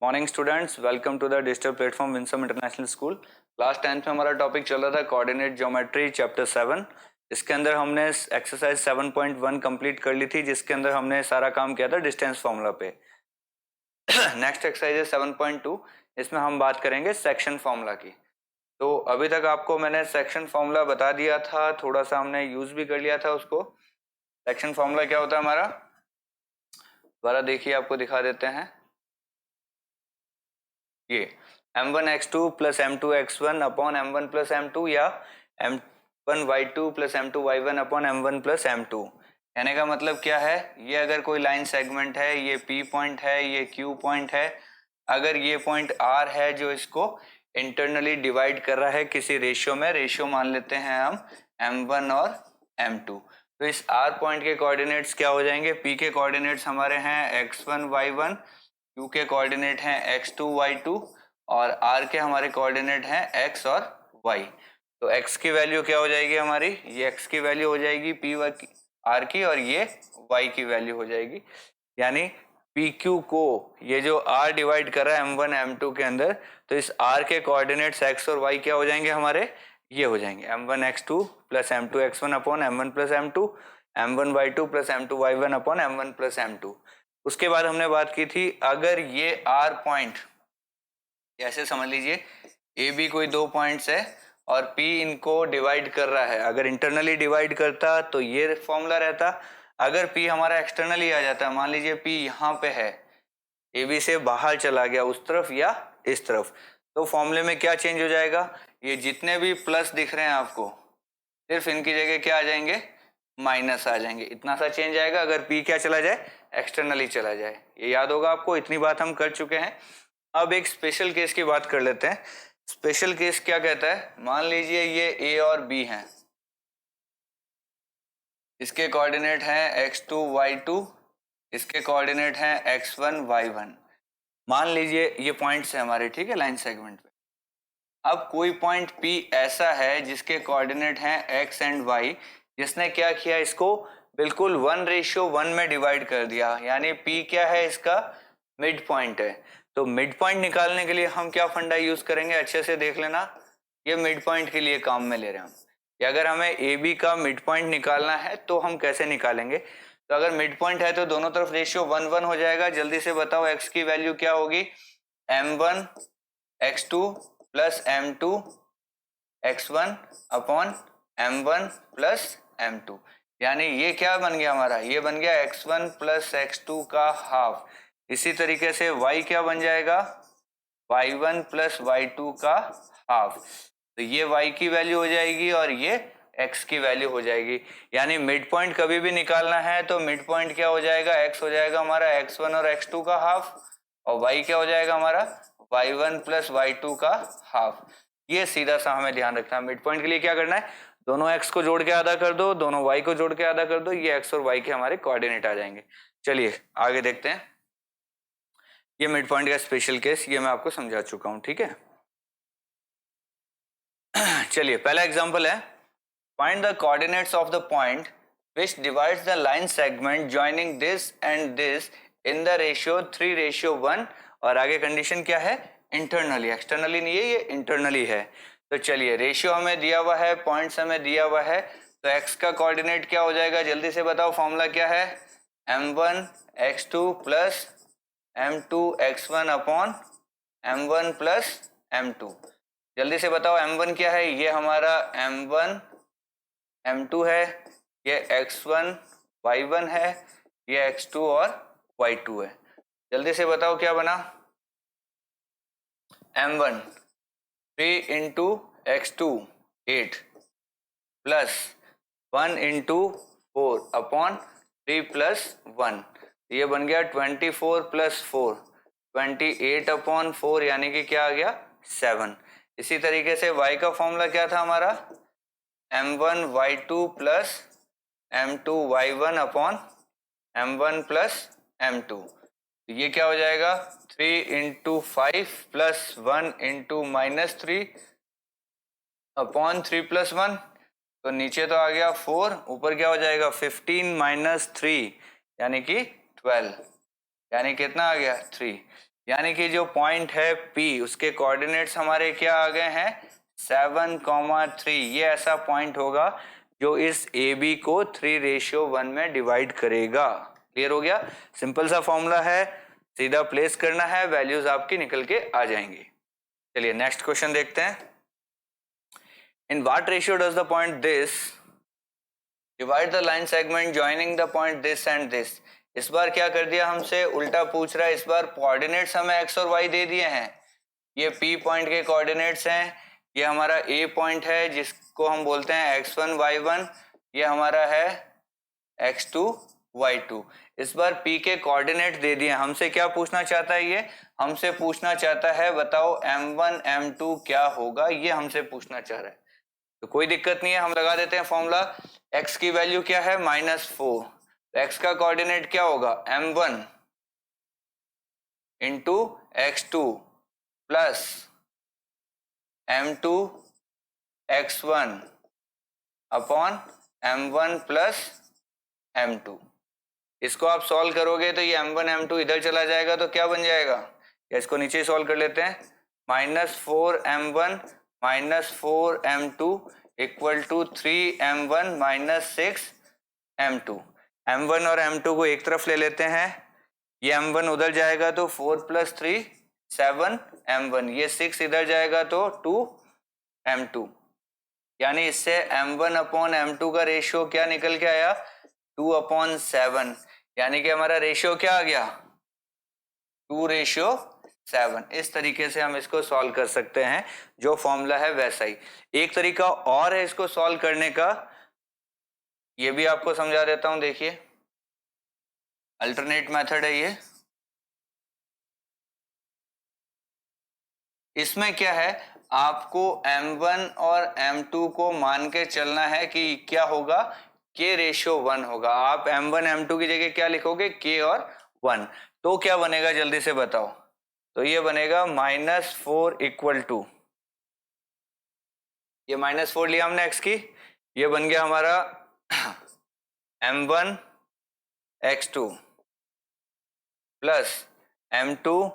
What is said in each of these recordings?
Morning students, welcome to the digital platform Winsome International School. Class 10th में हमारा topic चल रहा था कोऑर्डिनेट ज्योमेट्री चैप्टर 7। इसके अंदर हमने एक्सरसाइज 7.1 कंप्लीट कर ली थी, जिसके अंदर हमने सारा काम किया था डिस्टेंस फॉर्मूला पे। नेक्स्ट एक्सरसाइज है 7.2। इसमें हम बात करेंगे सेक्शन फॉर्मूला की। तो अभी तक आपको मैंने सेक्शन फॉर्मूला बता दिया था, थोड़ा सा हमने यूज भी कर लिया था उसको। सेक्शन फॉर्मूला क्या होता है हमारा, दोबारा देखिए, आपको दिखा देते हैं। ये m1x2 plus m2x1 upon m1 plus m2 या m1y2 plus m2y1 upon m1 plus m2। कहने का मतलब क्या है, ये अगर कोई लाइन सेगमेंट है, ये P पॉइंट है, ये Q पॉइंट है, अगर ये पॉइंट R है जो इसको इंटरनली डिवाइड कर रहा है किसी रेशियो में, रेशियो मान लेते हैं हम m1 और m2, तो इस R पॉइंट के कोऑर्डिनेट्स क्या हो जाएंगे। P के कोऑर्डिनेट्स हमारे हैं x1 y1, Q के कोऑर्डिनेट हैं x2 y2 और R के हमारे कोऑर्डिनेट हैं x और y। तो x की वैल्यू क्या हो जाएगी हमारी, ये x की वैल्यू हो जाएगी P R की और ये y की वैल्यू हो जाएगी। यानी PQ को ये जो R डिवाइड कर रहा है m1 m2 के अंदर, तो इस R के कोऑर्डिनेट्स x और y क्या हो जाएंगे हमारे, ये हो जाएंगे m1 x2 plus m2 x1 upon m1 plus m2, m1 y2 plus m2 y1 upon m1 plus m2। उसके बाद हमने बात की थी, अगर ये R पॉइंट, ऐसे समझ लीजिए ए बी कोई दो पॉइंट्स है और P इनको डिवाइड कर रहा है, अगर इंटरनली डिवाइड करता तो ये फॉर्मूला रहता। अगर P हमारा एक्सटर्नली आ जाता है, मान लीजिए P यहाँ पे है, ए बी से बाहर चला गया उस तरफ या इस तरफ, तो फॉर्मूले में क्या चेंज हो जाएगा, ये जितने भी प्लस दिख रहे हैं आपको, सिर्फ इनकी जगह क्या आ जाएंगे, माइनस आ जाएंगे। इतना सा चेंज आएगा अगर P क्या चला जाए, एक्सटर्नली चला जाए। ये याद होगा आपको, इतनी बात हम कर चुके हैं। अब एक स्पेशल केस की बात कर लेते हैं। स्पेशल केस क्या कहता है, मान लीजिए ये A और B हैं, इसके कोऑर्डिनेट हैं x2 y2, इसके कोऑर्डिनेट हैं x1 y1। मान लीजिए ये पॉइंट्स है हमारे, ठीक है, लाइन सेगमेंट पे। अब कोई पॉइंट P ऐसा है जिसके कोऑर्डिनेट हैं x एंड y, जिसने क्या किया, इसको बिल्कुल 1:1 में डिवाइड कर दिया। यानी P क्या है, इसका मिड पॉइंट है। तो मिड पॉइंट निकालने के लिए हम क्या फंडा यूज करेंगे, अच्छे से देख लेना। ये मिड पॉइंट के लिए काम में ले रहे हैं हम, कि अगर हमें ए बी का मिड पॉइंट निकालना है तो हम कैसे निकालेंगे। तो अगर मिड पॉइंट है तो दोनों तरफ रेशियो 1:1 हो जाएगा। जल्दी से बताओ x की वैल्यू क्या होगी, m1 x2 plus m2 x1 upon m1 plus m2। यानी ये क्या बन गया हमारा, ये बन गया x1 प्लस x2 का हाफ। इसी तरीके से y क्या बन जाएगा, y1 प्लस y2 का हाफ। तो ये y की वैल्यू हो जाएगी और ये x की वैल्यू हो जाएगी। यानी मिड पॉइंट कभी भी निकालना है तो मिड पॉइंट क्या हो जाएगा, x हो जाएगा हमारा x1 और x2 का हाफ, और y क्या हो जाएगा हमारा y1 प्लस y2 का हाफ। ये सीधा सा हमें ध्यान रखना है। मिड पॉइंट के लिए क्या करना है, दोनों x को जोड़ के आधा कर दो, दोनों y को जोड़ के आधा कर दो, ये x और y के हमारे कोऑर्डिनेट आ जाएंगे। चलिए आगे देखते हैं। ये मिड पॉइंट का स्पेशल केस, ये मैं आपको समझा चुका हूं, ठीक है। चलिए पहला एग्जांपल है, find the coordinates of the point which divides the line segment joining this and this in the ratio 3:1। और आगे कंडीशन क्या है, इंटरनली, एक्सटर्नली नहीं है, ये इंटरनली है। तो चलिए रेशियो हमें दिया हुआ है, पॉइंट्स हमें दिया हुआ है, तो x का कोऑर्डिनेट क्या हो जाएगा, जल्दी से बताओ, फॉर्मूला क्या है, m1 x2 plus m2 x1 upon m1 plus m2। जल्दी से बताओ m1 क्या है, ये हमारा m1 m2 है, ये x1 y1 है, ये x2 और y2 है। जल्दी से बताओ क्या बना, m1 3 into x2 8 plus 1 into 4 upon 3 plus 1, ये बन गया 24 प्लस 4 28 अपॉन 4, यानी कि क्या आ गया 7। इसी तरीके से y का फॉर्मूला क्या था हमारा, m1 y2 plus m2 y1 upon m1 plus m2। ये क्या हो जाएगा, 3 into 5 plus 1 into -3 upon 3 plus 1, तो नीचे तो आ गया 4, ऊपर क्या हो जाएगा 15 माइनस 3 यानी कि 12, यानी कितना आ गया 3। यानी कि जो पॉइंट है P उसके कोऑर्डिनेट्स हमारे क्या आ गए हैं 7,3। ये ऐसा पॉइंट होगा जो इस AB को 3:1 में डिवाइड करेगा। क्लियर हो गया? सिंपल सा फॉर्मूला है, सीधा प्लेस करना है, वैल्यूज आपकी निकल के आ जाएंगी। चलिए नेक्स्ट क्वेश्चन देखते हैं। In what ratio does the point this divide the line segment joining the point this and this. इस बार क्या कर दिया, हमसे उल्टा पूछ रहा है। इस बार कोऑर्डिनेट्स हमें x और y दे दिए हैं। ये P पॉइंट के कोऑर्डिनेट्स हैं, ये हमारा A पॉइंट है जिसको हम बोलते हैं x1 y1, ये हमारा है x2 y2। इस बार P के कोऑर्डिनेट दे दिए। हमसे क्या पूछना चाहता है, ये हमसे पूछना चाहता है बताओ m1 m2 क्या होगा, ये हमसे पूछना चाह रहा है। तो कोई दिक्कत नहीं है, हम लगा देते हैं फॉर्मूला। x की वैल्यू क्या है -4, तो x का कोऑर्डिनेट क्या होगा m1 into x2 plus m2 x1 upon m1 plus m2। इसको आप सॉल्व करोगे तो ये m1 m2 इधर चला जाएगा तो क्या बन जाएगा, या इसको नीचे सॉल्व कर लेते हैं। -4m1 -4m2 equal to 3m1 -6m2। m1 और m2 को एक तरफ ले लेते हैं, ये m1 उधर जाएगा तो 4 + 3 7m1, ये 6 इधर जाएगा तो 2m2। यानी इससे m1 अपॉन m2 का रेशियो क्या निकल के आया 2/7। यानी कि हमारा रेशियो क्या आ गया 2:7। इस तरीके से हम इसको सॉल्व कर सकते हैं, जो फॉर्मूला है वैसा ही। एक तरीका और है इसको सॉल्व करने का, ये भी आपको समझा देता हूं। देखिए अल्टरनेट मेथड है ये। इसमें क्या है, आपको m1 और m2 को मान के चलना है कि क्या होगा, k:1 होगा। आप m1 m2 की जगह क्या लिखोगे, k और 1, तो क्या बनेगा जल्दी से बताओ। तो ये बनेगा -4 इक्वल टू, ये -4 लिया हमने x की, ये बन गया हमारा m1 x2 plus m2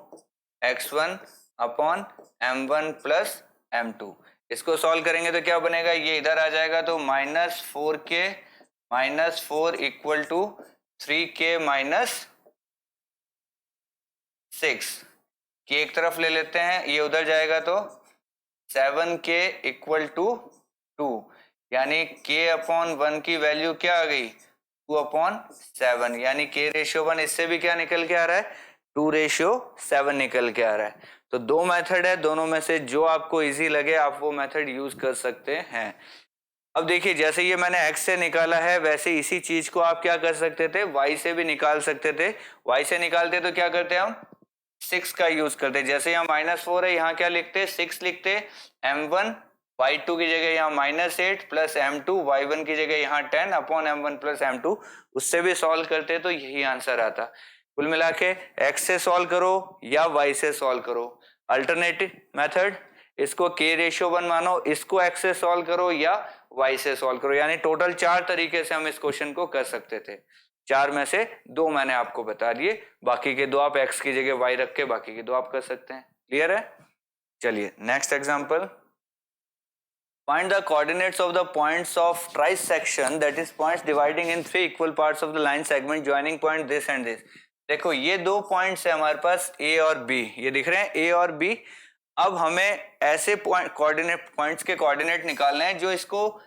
x1 upon m1 plus m2। इसको सॉल्व करेंगे तो क्या बनेगा, ये इधर आ जाएगा तो -4k -4 इक्वल टू 3k -6। के एक तरफ ले लेते हैं, ये उधर जाएगा तो 7k इक्वल टू 2। यानी k अपॉन 1 की वैल्यू क्या आ गई 2/7। यानी k:1 इससे भी क्या निकल के आ रहा है 2:7 निकल के आ रहा है। तो दो मेथड है, दोनों में से जो आपको इजी लगे आप वो मेथड यूज कर सकते हैं। अब देखिए जैसे ये मैंने x से निकाला है, वैसे इसी चीज को आप क्या कर सकते थे y से भी निकाल सकते थे। y से निकालते तो क्या करते हम 6 का यूज करते। जैसे यहाँ -4 है, यहाँ क्या लिखते 6 लिखते, m1 y2 की जगह यहाँ -8 प्लस m2 y1 की जगह यहाँ 10 अपॉन m1 प्लस m2। उससे भी सॉल्व करते तो यही आंसर आता। कुल मिला के x से सॉल्व करो या y से सॉल्व करो, अल्टरनेटिव मेथड इसको k:1 मानो, इसको x से सॉल्व करो या y से सॉल्व करो। यानी टोटल 4 तरीके से हम इस क्वेश्चन को कर सकते थे। 4 में से 2 मैंने आपको बता दिए, बाकी के 2 आप x की जगह y रख के बाकी के 2 आप कर सकते हैं। क्लियर है? चलिए next example. Find the coordinates of the points of trisection, that is points dividing in 3 equal parts of the line segment joining point this and this। देखो ये 2 पॉइंट्स है हमारे पास A और B, ये दिख रहे हैं A और B। अब हमें ऐसे कोऑर्डिनेट पॉइंट्स के कोऑर्डिनेट निकालने हैं जो इसको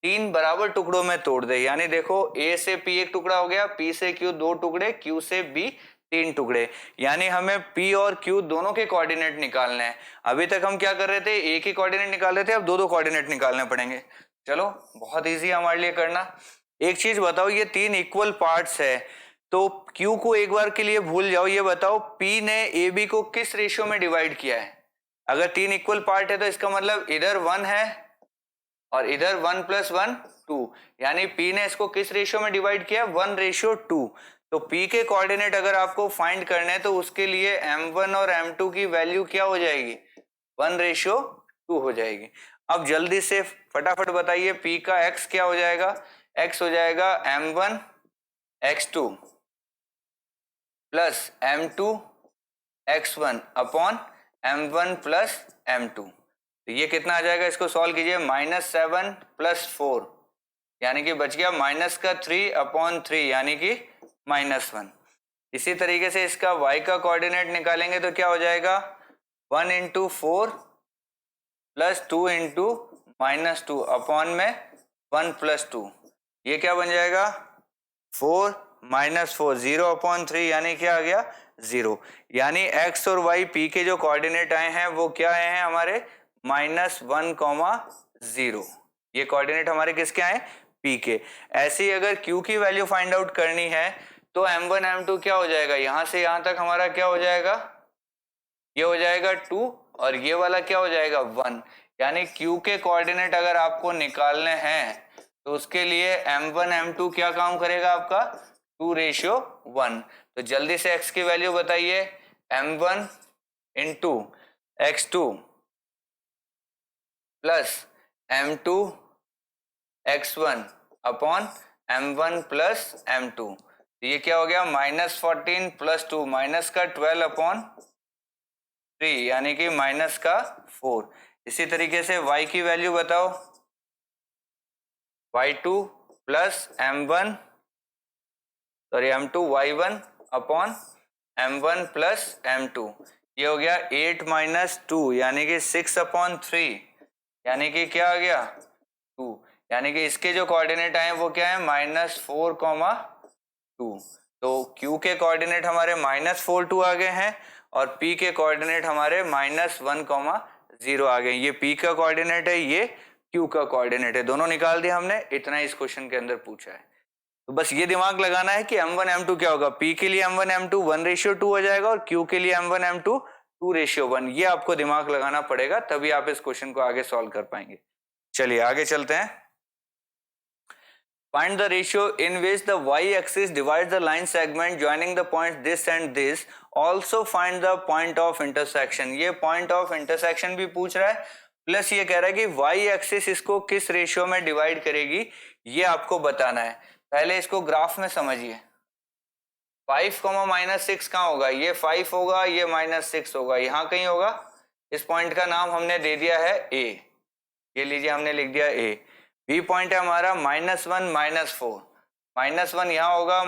3 बराबर टुकड़ों में तोड़ दे। यानी देखो A से P एक टुकड़ा हो गया, P से Q 2 टुकड़े, Q से B 3 टुकड़े। यानी हमें P और Q दोनों के कोऑर्डिनेट निकालने हैं। अभी तक हम क्या कर रहे थे, एक ही कोऑर्डिनेट निकाल रहे थे, अब 2-2 कोऑर्डिनेट निकालने पड़ेंगे। चलो बहुत इजी हमारे लिए करना। एक चीज बताओ, ये 3 इक्वल पार्ट्स है तो Q को एक बार के लिए भूल जाओ, ये बताओ P ने AB को किस रेशियो में डिवाइड किया है। अगर 3 इक्वल पार्ट है तो इसका मतलब इधर 1 है और इधर 1 + 1 2। यानी P ने इसको किस रेशियो में डिवाइड किया 1:2। तो P के कोऑर्डिनेट अगर आपको फाइंड करने हैं तो उसके लिए m1 और m2 की वैल्यू क्या हो जाएगी 1:2 हो जाएगी। अब जल्दी से फटाफट बताइए P का x क्या हो जाएगा, x हो जाएगा m1 x2 plus m2 x1 upon m1 plus m2। तो ये कितना आ जाएगा, इसको सॉल्व कीजिए, -7 प्लस 4 यानी कि बच गया -3 अपॉन 3 यानी कि -1। इसी तरीके से इसका y का कोऑर्डिनेट निकालेंगे तो क्या हो जाएगा, 1 इंटू 4 प्लस 2 इंटू -2 अपॉन में 1 प्लस 2, ये क्या बन जाएगा 4 -4, 0 अपॉन 3 यानी क्या आ गया 0। यानी x और y p के जो कोऑर्डिनेट आए हैं वो क्या आए हैं हमारे -1,0। ये कोऑर्डिनेट हमारे किसके आए, p के। ऐसे ही अगर q की वैल्यू फाइंड आउट करनी है तो m1 m2 क्या हो जाएगा, यहां से यहां तक हमारा क्या हो जाएगा, ये हो जाएगा 2 और ये वाला क्या हो जाएगा 1। यानी q के कोऑर्डिनेट अगर आपको निकालने हैं तो उसके लिए m1 m2 क्या काम करेगा आपका 2:1। तो जल्दी से x की वैल्यू बताइए, m1 into x2 plus m2 x1 upon m1 plus m2। तो ये क्या हो गया -14 प्लस 2 माइनस का 12 अपॉन 3 यानी कि माइनस का 4। इसी तरीके से y की वैल्यू बताओ, y2 plus m1 sorry m2 y1 upon m1 plus m2। ये हो गया 8 माइनस 2 यानी कि 6 अपॉन 3 यानी कि क्या आ गया 2। यानी कि इसके जो कोऑर्डिनेट आए वो क्या है -4,2। तो q के कोऑर्डिनेट हमारे -4,2 आ गए हैं और p के कोऑर्डिनेट हमारे -1,0 आ गए। ये p का कोऑर्डिनेट है, ये q का कोऑर्डिनेट है, दोनों निकाल दिया हमने। इतना इस क्वेश्चन के अंदर पूछा है। तो बस ये दिमाग लगाना है कि m1 m2 क्या होगा, p के लिए m1 m2 1:2 हो जाएगा और q के लिए m1 m2 2:1। ये आपको दिमाग लगाना पड़ेगा, तभी आप इस क्वेश्चन को आगे सॉल्व कर पाएंगे। चलिए आगे चलते हैं। Find the ratio in which the y-axis divides the line segment joining the points this and this. Also find the point of intersection. ये point of intersection भी पूछ रहा है, प्लस ये कह रहा है कि y-axis इसको किस रेशियो में डिवाइड करेगी, ये आपको बताना है। पहले इसको ग्राफ में समझिए। 5, -6 कहाँ होगा, ये 5 होगा, ये -6 होगा, यहाँ कहीं होगा। इस पॉइंट का नाम हमने दे दिया है A, ये लीजिए हमने लिख दिया A। B पॉइंट है हमारा -1 -4, -1 यहाँ होगा,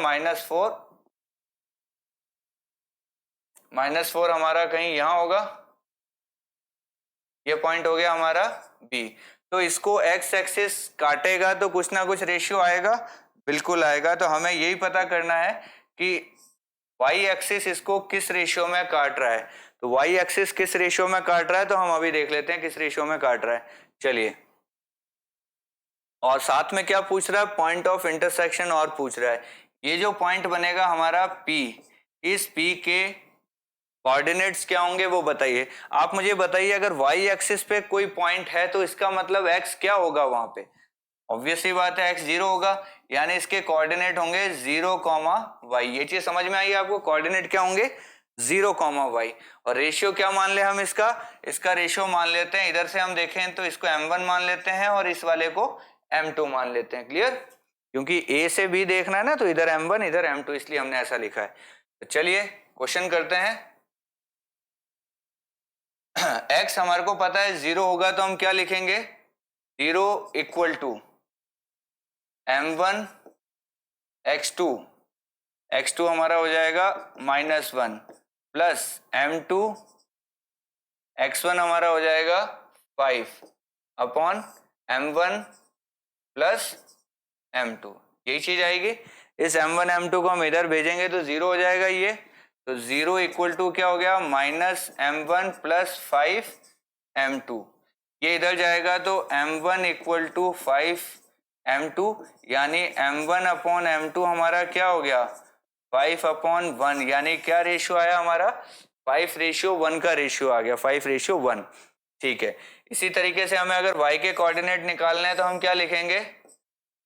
-4 हमारा कहीं यहाँ होगा, ये पॉइंट हो गया हमारा B। तो इसको x एक्सिस काटेगा तो कुछ ना कुछ रेशियो आएगा, बिल्कुल आएगा। तो हमें यही पता करना है कि y एक्सिस इसको किस रेशियो में काट रहा है। तो y एक्सिस किस रेशियो में काट रहा है तो हम अभी देख लेते हैं किस रेशियो में काट रहा है। चलिए, और साथ में क्या पूछ रहा है, पॉइंट ऑफ इंटरसेक्शन और पूछ रहा है। ये जो पॉइंट बनेगा हमारा P, इस P के कोऑर्डिनेट्स क्या होंगे वो बताइए। आप मुझे बताइए, अगर y एक्सिस पे कोई पॉइंट है तो इसका मतलब x क्या होगा वहां पे, ऑब्वियसली बात है x 0 होगा, यानी इसके कोऑर्डिनेट होंगे 0, y। ये चीज समझ में आई आपको, कोऑर्डिनेट क्या होंगे 0, y। और रेशियो क्या मान ले हम, इसका रेशियो मान लेते हैं, इधर से हम देखें तो इसको m1 मान लेते हैं और इस वाले को m2 मान लेते हैं। क्लियर, क्योंकि a से b देखना है ना, तो इधर m1 इधर m2, इसलिए हमने ऐसा लिखा है। तो चलिए क्वेश्चन करते हैं। x हमारे को पता है 0 होगा तो हम क्या लिखेंगे, 0 equal to m1 x2, x2 हमारा हो जाएगा -1 प्लस m2 x1 हमारा हो जाएगा 5 अपॉन m1 प्लस m2, यही चीज आएगी। इस m1 m2 को हम इधर भेजेंगे तो 0 हो जाएगा ये, तो 0 इक्वल टू क्या हो गया -m1 प्लस 5 m2। ये इधर जाएगा तो m1 इक्वल टू 5 m2, यानी m1 अपॉन m2 हमारा क्या हो गया 5 अपॉन 1, यानी क्या रेशियो आया हमारा 5:1 का रेशियो आ गया, 5:1। ठीक है, इसी तरीके से हमें अगर y के कोऑर्डिनेट निकालने हैं तो हम क्या लिखेंगे,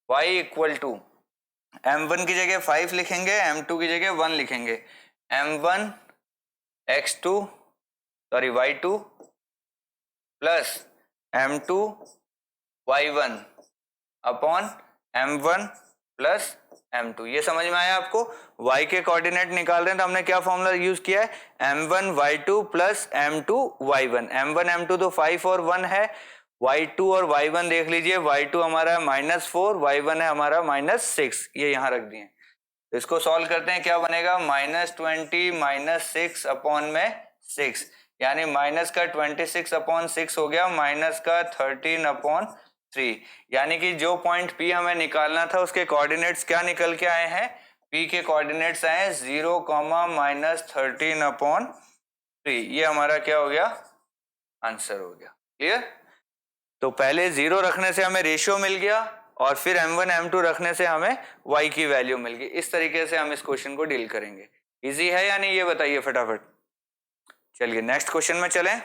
y इक्वल टू m1 की जगह 5 लिखेंगे, m2 की जगह 1 लिखेंगे, m1 x2 sorry y2 plus m2 y1 upon m1 plus m2। ये समझ में आया आपको? y के कोऑर्डिनेट निकाल रहे हैं तो हमने क्या फॉर्मूला यूज किया है, m1 y2 plus m2 y1। m1 m2 तो 5 और 1 है, y2 और y1 देख लीजिए, y2 हमारा -4, y1 है हमारा -6, ये यहाँ रख दिए। तो इसको सॉल्व करते हैं, क्या बनेगा, -20 -6 अपॉन में 6, यानी माइनस का 26 अपॉन 6 हो गया माइनस का 13 अपॉन 3, यानी कि जो पॉइंट P हमें निकालना था उसके कोऑर्डिनेट्स क्या निकल के आए हैं, P के कोऑर्डिनेट्स आए 0, -13 अपॉन 3। ये हमारा क्या हो गया, आंसर हो गया। क्लियर? तो पहले 0 रखने से हमें रेशियो मिल गया और फिर m1 m2 रखने से हमें y की वैल्यू मिल गई। इस तरीके से हम इस क्वेश्चन को डील करेंगे। इजी है या नहीं, ये बताइए फटाफट। चलिए नेक्स्ट क्वेश्चन में चलें।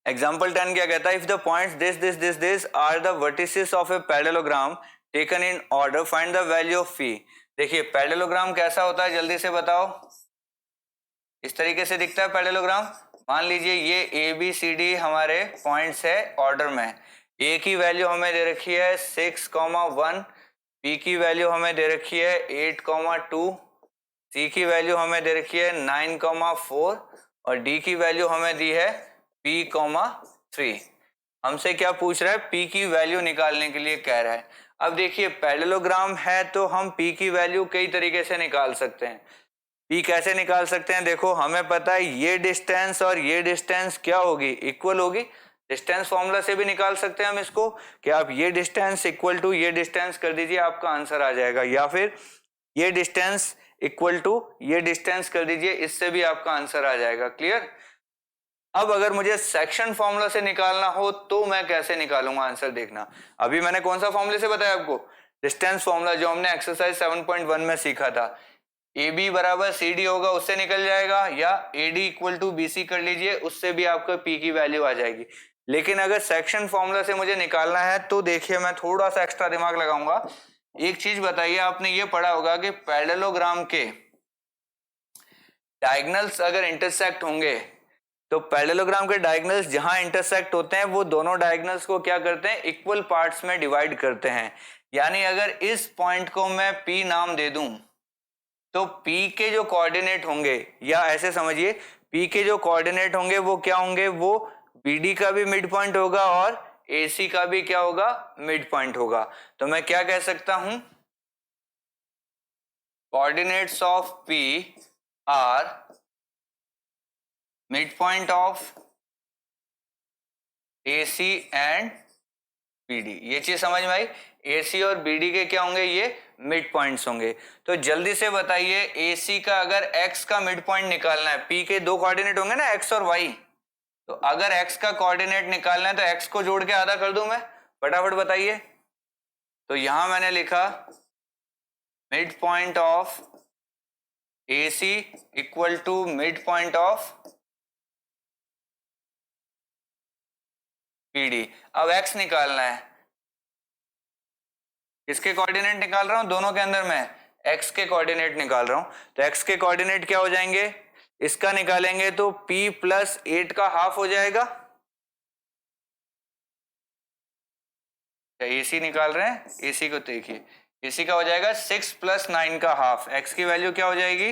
एग्जाम्पल 10 क्या कहता है, if the points this are the vertices of a parallelogram taken in order, find the value of phi. देखिए पैरेललोग्राम कैसा होता है, जल्दी से बताओ। इस तरीके से दिखता है पैरेललोग्राम। मान लीजिए ये ए बी सी डी हमारे पॉइंट्स है ऑर्डर में। ए की वैल्यू हमें दे रखी है 6,1, बी की वैल्यू हमें दे रखी है 8,2, सी की वैल्यू हमें दे रखी है 9,4 और डी की वैल्यू हमें दी है P,3। हमसे क्या पूछ रहा है, P की वैल्यू निकालने के लिए कह रहा है। अब देखिए पैरेललोग्राम है तो हम P की वैल्यू कई तरीके से निकाल सकते हैं। P कैसे निकाल सकते हैं, देखो हमें पता है ये डिस्टेंस और ये डिस्टेंस क्या होगी, इक्वल होगी। डिस्टेंस फॉर्मूला से भी निकाल सकते हैं हम इसको कि आप ये डिस्टेंस इक्वल टू ये डिस्टेंस कर दीजिए, आपका आंसर आ जाएगा। या फिर ये डिस्टेंस इक्वल टू ये डिस्टेंस कर दीजिए, इससे भी आपका आंसर आ जाएगा। क्लियर? अब अगर मुझे सेक्शन फॉर्मूला से निकालना हो तो मैं कैसे निकालूंगा आंसर, देखना। अभी मैंने कौन सा फॉर्मूले से बताया आपको, डिस्टेंस फॉर्मूला जो हमने एक्सरसाइज 7.1 में सीखा था। AB बराबर CD होगा, उससे निकल जाएगा, या AD इक्वल टू BC कर लीजिए, उससे भी आपको P की वैल्यू आ जाएगी। लेकिन अगर सेक्शन फॉर्मूला से मुझे निकालना है तो देखिए मैं थोड़ा सा एक्स्ट्रा दिमाग लगाऊंगा। एक चीज बताइए, आपने ये पढ़ा होगा कि पैरेललोग्राम के डायगोनल्स अगर इंटरसेक्ट होंगे तो पैरेललोग्राम के डायगोनल्स जहां इंटरसेक्ट होते हैं वो दोनों डायगोनल्स को क्या करते हैं, इक्वल पार्ट्स में डिवाइड करते हैं। यानी अगर इस पॉइंट को मैं P नाम दे दूं तो P के जो कोऑर्डिनेट होंगे, या ऐसे समझिए P के जो कोऑर्डिनेट होंगे वो क्या होंगे, वो BD का भी मिड पॉइंट होगा और AC का भी क्या होगा, मिड पॉइंट होगा। तो मैं क्या कह सकता हूं, coordinates of P are mid point of AC and BD। ये चीज समझ में आई, AC और BD के क्या होंगे, ये मिड पॉइंट्स होंगे। तो जल्दी से बताइए AC का अगर x का मिड पॉइंट निकालना है, P के दो कोऑर्डिनेट होंगे ना, x और y, तो अगर x का कोऑर्डिनेट निकालना है तो x को जोड़ के आधा कर दूं मैं, फटाफट बताइए। तो यहां मैंने लिखा mid point of AC equal to mid point of BD। अब x निकालना है, किसके कोऑर्डिनेट निकाल रहा हूं, दोनों के अंदर मैं x के कोऑर्डिनेट निकाल रहा हूं। तो x के कोऑर्डिनेट क्या हो जाएंगे, इसका निकालेंगे तो P प्लस 8 का हाफ हो जाएगा। AC निकाल रहे हैं, AC को देखिए, AC का हो जाएगा 6 प्लस 9 का हाफ। x की वैल्यू क्या हो जाएगी,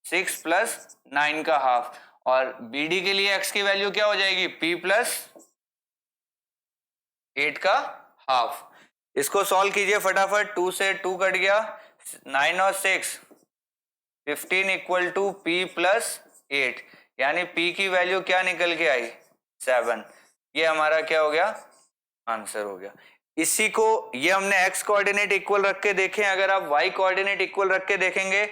6 प्लस 9 का हाफ। और BD के लिए x की वैल्यू क्या हो जाएगी, P प्लस 8 का हाफ। इसको सॉल्व कीजिए फटाफट, 2 से 2 कट गया, 9 और 6 15 इक्वल टू P प्लस 8, यानी P की वैल्यू क्या निकल के आई, 7। ये हमारा क्या हो गया, आंसर हो गया। इसी को ये हमने x कोऑर्डिनेट इक्वल रख के देखें, अगर आप y कोऑर्डिनेट इक्वल रख के देखेंगे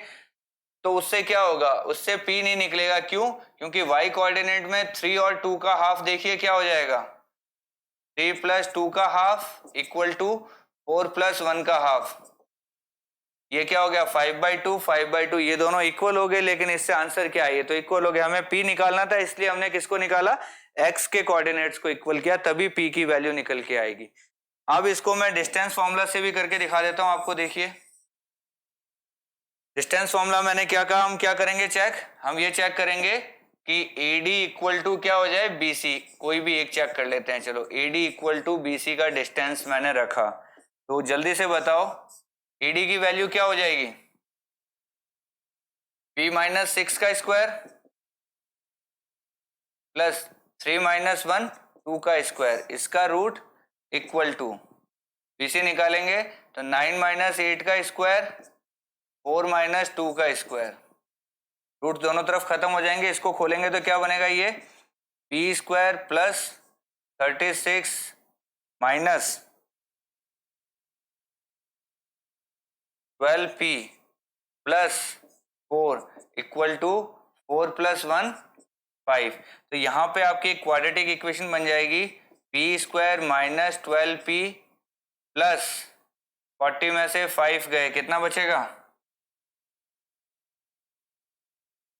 तो उससे क्या होगा, उससे P नहीं निकलेगा। क्यों, क्योंकि y कोऑर्डिनेट में 3 और 2 का हाफ देखिए क्या हो जाएगा, 3 प्लस 2 का हाफ इक्वल टू 4 प्लस 1 का हाफ। ये क्या हो गया, 5/2 5/2, ये दोनों इक्वल हो गए। लेकिन इससे आंसर क्या है, ये तो इक्वल हो गया। हमें P निकालना था, इसलिए हमने किसको निकाला, x के कोऑर्डिनेट्स को इक्वल किया, तभी P की वैल्यू निकल के आएगी। अब इसको मैं डिस्टेंस फॉर्मूला से भी करके दिखा देता हूं आपको। देखिए डिस्टेंस फॉर्मूला मैंने क्या कहा, हम क्या करेंगे चेक, हम ये चेक करेंगे कि AD इक्वल टू क्या हो जाए BC, कोई भी एक चेक कर लेते हैं। चलो AD इक्वल टू BC का डिस्टेंस मैंने रखा, तो जल्दी से बताओ AD की वैल्यू क्या हो जाएगी, P माइनस 6 का स्क्वायर प्लस 3 माइनस 1 2 का स्क्वायर, इसका रूट इक्वल टू BC निकालेंगे तो 9 माइनस 8 का स्क्वायर 4 माइनस 2 का स्क्वायर, रूट दोनों तरफ खत्म हो जाएंगे, इसको खोलेंगे तो क्या बनेगा, ये P square plus 36 minus 12P plus 4 equal to 4 plus 1 5। तो यहाँ पे आपकी क्वाड्रेटिक इक्वेशन बन जाएगी P square minus 12P plus 40 में से 5 गए, कितना बचेगा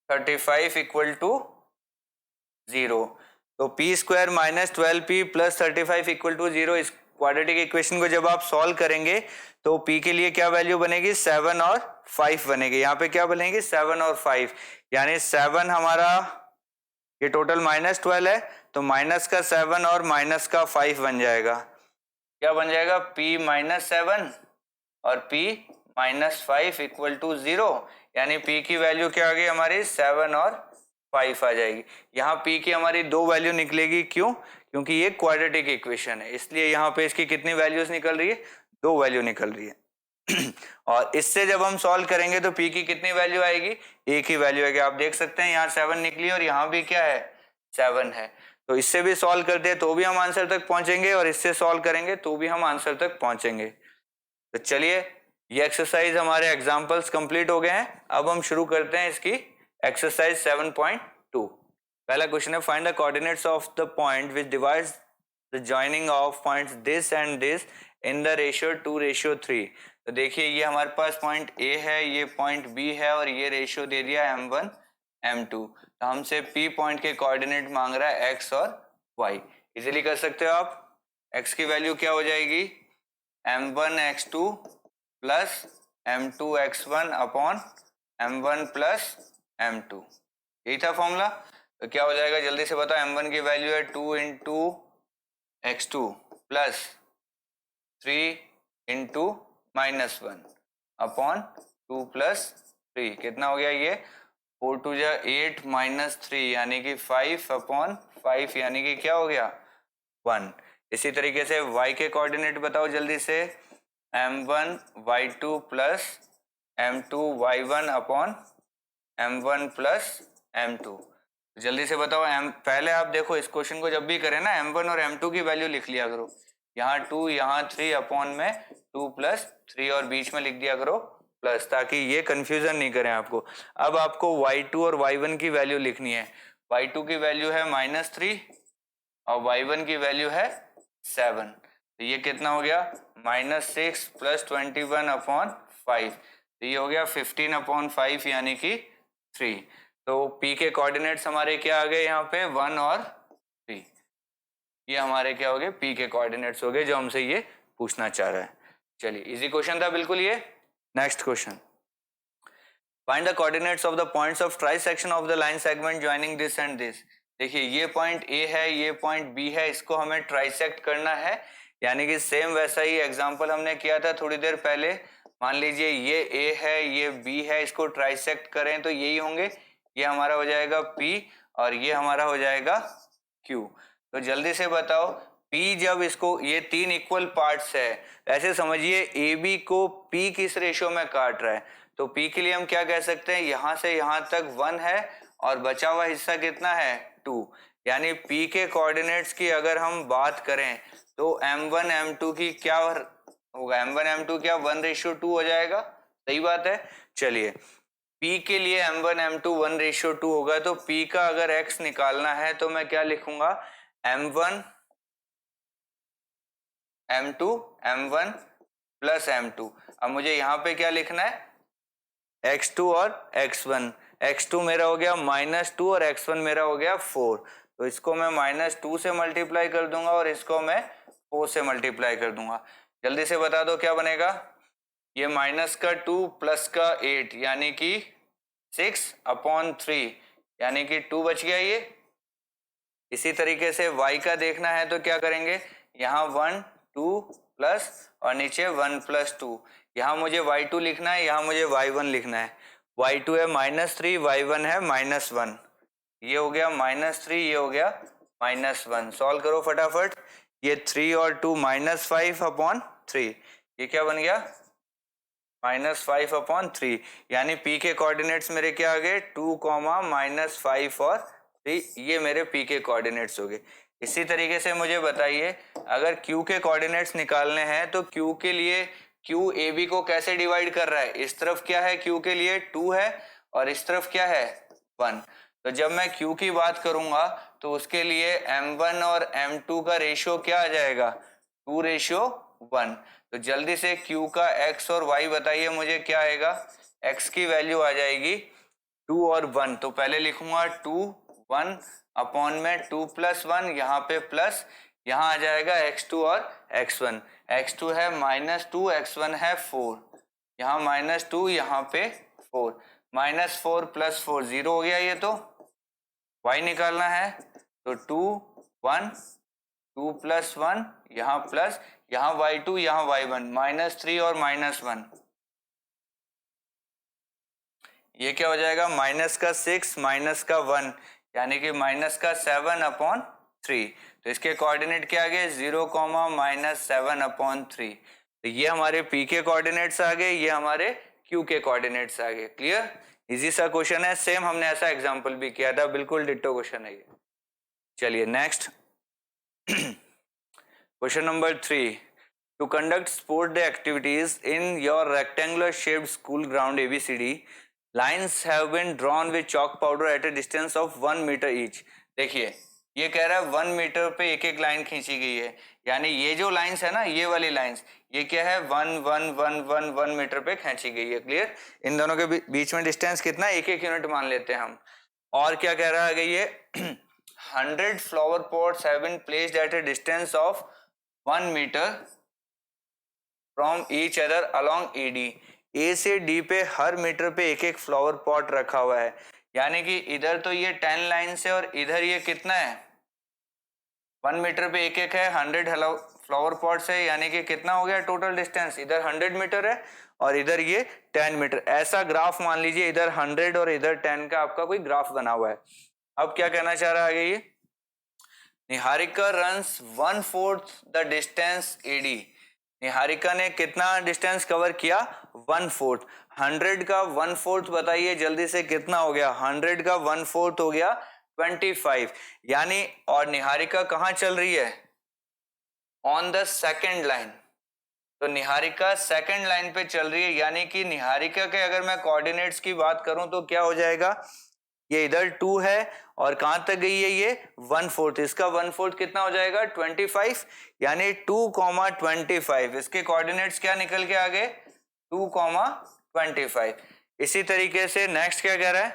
35 इक्वल टू 0। तो P square minus 12P plus 35 equal to 0, इस क्वाड्रेटिक इक्वेशन को जब आप सॉल्व करेंगे तो P के लिए क्या वैल्यू बनेगी 7 और 5 बनेगी। यहाँ पे क्या बनेगी 7 और 5, यानी 7 हमारा ये टोटल माइनस 12 है, तो माइनस का 7 और माइनस का 5 बन जाएगा, क्या बन जाएगा P माइनस 7 और P माइनस 5 इक्वल टू 0, यानी P की वैल्यू क्या आ गई हमारी 7 और 5 आ जाएगी। यहाँ P की हमारी दो वैल्यू निकलेगी, क्यों, क्योंकि ये क्वाड्रेटिक इक्वेशन है, इसलिए यहाँ पे इसकी कितनी वैल्यूज निकल रही है, दो वैल्यू निकल रही है। और इससे जब हम सॉल्व करेंगे तो P की कितनी वैल्यू आएगी, एक ही वैल्यू आएगी। आप देख सकते हैं यहाँ 7 निकली और यहाँ भी क्या है 7 है, तो इससे भी सॉल्व करते हैं तो भी हम आंसर तक पहुंचेंगे और इससे सॉल्व करेंगे तो भी हम आंसर तक पहुंचेंगे। तो चलिए ये एक्सरसाइज हमारे एग्जांपल्स कंप्लीट हो गए हैं, अब हम शुरू करते हैं इसकी एक्सरसाइज 7.2। पहला क्वेश्चन है find the coordinates of the point which divides the joining of points this and this in the ratio 2:3। तो देखिए ये हमारे पास पॉइंट A है, ये पॉइंट B है और ये रेशियो दे दिया M1 M2। तो हमसे P पॉइंट के कोऑर्डिनेट मांग रहा है X और Y। इजीली कर सकते हो आप, X की वैल्यू क्या हो जाएगी M1 X2 plus M2 X1 upon M1 plus M2, यही था फॉर्मूला। तो क्या हो जाएगा जल्दी से बताओ, M1 की वैल्यू है 2 into X2 plus 3 into minus 1 upon 2 plus 3, कितना हो गया ये 4 2 जा 8 माइनस 3 यानी कि 5 अपॉन 5 यानी कि क्या हो गया 1। इसी तरीके से y के कोऑर्डिनेट बताओ जल्दी से, M1 Y2 plus M2 Y1 upon M1 plus M2। जल्दी से बताओ पहले आप देखो इस क्वेश्चन को जब भी करें ना M1 और M2 की वैल्यू लिख लिया करो, यहाँ 2 यहाँ 3 अपॉन में 2 प्लस 3 और बीच में लिख दिया करो प्लस, ताकि ये कंफ्यूजन नहीं करें आपको। अब आपको Y2 और Y1 की वैल्यू लिखनी है, Y2 की वैल्यू है -3 और Y1 की वैल्यू है 7। तो ये कितना हो गया -6 प्लस 21 अपॉन 5, तो ये हो गया 15 अपॉन 5 यानी कि 3। तो P के कोऑर्डिनेट्स हमारे क्या आ गए यहाँ पे 1 और 3, ये हमारे क्या हो गए P के कोऑर्डिनेट्स हो गए जो हमसे ये पूछना चाह रहा है। चलिए इजी क्वेश्चन था बिल्कुल ये। Next question, find the coordinates of the points of trisection of the line segment joining this and this. देखिए ये पॉइंट A है, ये पॉइंट B है, इसको हमें ट्राइसेक्ट करना है, यानी कि सेम वैसा ही एग्जांपल हमने किया था थोड़ी देर पहले। मान लीजिए ये A है, ये B है, इसको ट्राइसेक्ट करें तो यही होंगे, ये हमारा हो जाएगा P और ये हमारा हो जाएगा Q। तो जल्दी से बताओ P जब इसको, ये 3 इक्वल पार्ट्स है, ऐसे समझिए AB को P किस रेशियो में काट रहा है, तो P के लिए हम क्या कह सकते हैं, यहां से यहां तक 1 है और बचा हुआ हिस्सा कितना है 2, यानी P के कोऑर्डिनेट्स की अगर हम बात करें तो M1 M2 की क्या होगा, M1 M2 क्या 1:2 हो जाएगा, सही बात है। चलिए P के लिए M1 M2 1:2 होगा, तो P का अगर X निकालना है तो मैं क्या लिखूंगा M1 M2 M1 plus M2। अब मुझे यहाँ पे क्या लिखना है X2 और X1, X2 मेरा हो गया -2 और X1 मेरा हो गया 4, तो इसको मैं -2 से मल्टीप्लाई कर दूंगा और इसको मैं 4 से मल्टीप्लाई कर दूंगा। जल्दी से बता दो क्या बनेगा, ये -2 प्लस का 8 यानी कि 6 अपॉन 3, यानी कि 2 बच गया ये। इसी तरीके से y का देखना है तो क्या करेंगे, यहाँ 1 2 प्लस और नीचे 1 प्लस 2, यहाँ मुझे y2 लिखना है, यहाँ मुझे y1 लिखना है। y2 है -3, y1 है -1, ये हो गया -3, ये हो गया -1। सॉल्व करो फटाफट, ये 3 और 2 -5/3, ये क्या बन गया -5/3, यानी p के कोऑर्डिनेट्स मेरे क्या आ गए 2, -5 और 3, ये मेरे p के कोऑर्डिनेट्स हो गए। इसी तरीके से मुझे बताइए अगर q के कोऑर्डिनेट्स निकालने हैं तो q के लिए q ab को कैसे डिवाइड कर रहा है, इस तरफ क्या है q के लिए 2 है और इस तरफ क्या है 1। तो जब मैं q की बात करूंगा तो उसके लिए m1 और m2 का रेशियो क्या आ जाएगा 2:1। तो जल्दी से q का x और y बताइए मुझे क्या आएगा, x की वैल्यू आ जाएगी 2 और 1, तो पहले लिखूंगा 2 1 अपॉन में 2 + 1, यहाँ पे प्लस, यहाँ आ जाएगा x2 और x1, x2 है -2, x1 है 4, यहाँ -2, यहाँ पे 4, -4 + 4 0 हो गया, ये तो y निकालना है तो 2 1 2 + 1, यहाँ प्लस, यहाँ y2, यहाँ y1, -3 और -1, ये क्या हो जाएगा -6 -1, यानी कि -7/3। तो इसके कोऑर्डिनेट क्या आ गए 0, -7/3। तो ये हमारे p के कोऑर्डिनेट्स आ गए, ये हमारे q के कोऑर्डिनेट्स आ गए। क्लियर, इजी सा क्वेश्चन है, सेम हमने ऐसा एग्जांपल भी किया था, बिल्कुल डिट्टो क्वेश्चन है ये। चलिए next question number 3, to conduct sport day activities in your rectangular shaped school ground ABCD, lines have been drawn with chalk powder at a distance of 1 meter each। देखिए ये कह रहा है 1 मीटर पे एक एक लाइन खींची गई है, यानी ये जो लाइंस है ना, ये वाली लाइंस, ये क्या है 1 1 1 1 1 मीटर पे खींची गई है। क्लियर, इन दोनों के बीच में डिस्टेंस कितना, 1 यूनिट मान लेते हैं हम। और क्या कह रहा है ये 100 flower pots have been placed at a distance of 1 metre from each other along ED, A से D पे हर मीटर पे एक एक फ्लावर पॉट रखा हुआ है, यानी कि इधर तो ये 10 लाइन्स है और इधर ये कितना है 1 मीटर पे एक एक है, 100 फ्लावर पॉट्स है, यानी कि कितना हो गया टोटल डिस्टेंस, इधर 100 मीटर है और इधर ये 10 मीटर। ऐसा ग्राफ मान लीजिए, इधर 100 और इधर 10 का आपका कोई ग्राफ बना हुआ है। अब क्या कहना चाह रहा है ये, Niharika runs 1/4 the distance AD, Niharika ने कितना डिस्टेंस कवर किया 1/4, 100 का 1/4 बताइए जल्दी से कितना हो गया, 100 का 1/4 हो गया 25, यानी, और निहारिका कहाँ चल रही है ऑन द सेकेंड लाइन, तो निहारिका सेकेंड लाइन पे चल रही है, यानी कि निहारिका के अगर मैं कोऑर्डिनेट्स की बात करूं तो क्या हो जाएगा, ये इधर 2 है और कहां तक गई है ये 1/4, इसका 1/4 कितना हो जाएगा 25, यानी 2,25, इसके कोऑर्डिनेट्स क्या निकल के आ गए 2,25। इसी तरीके से नेक्स्ट क्या कह रहा है,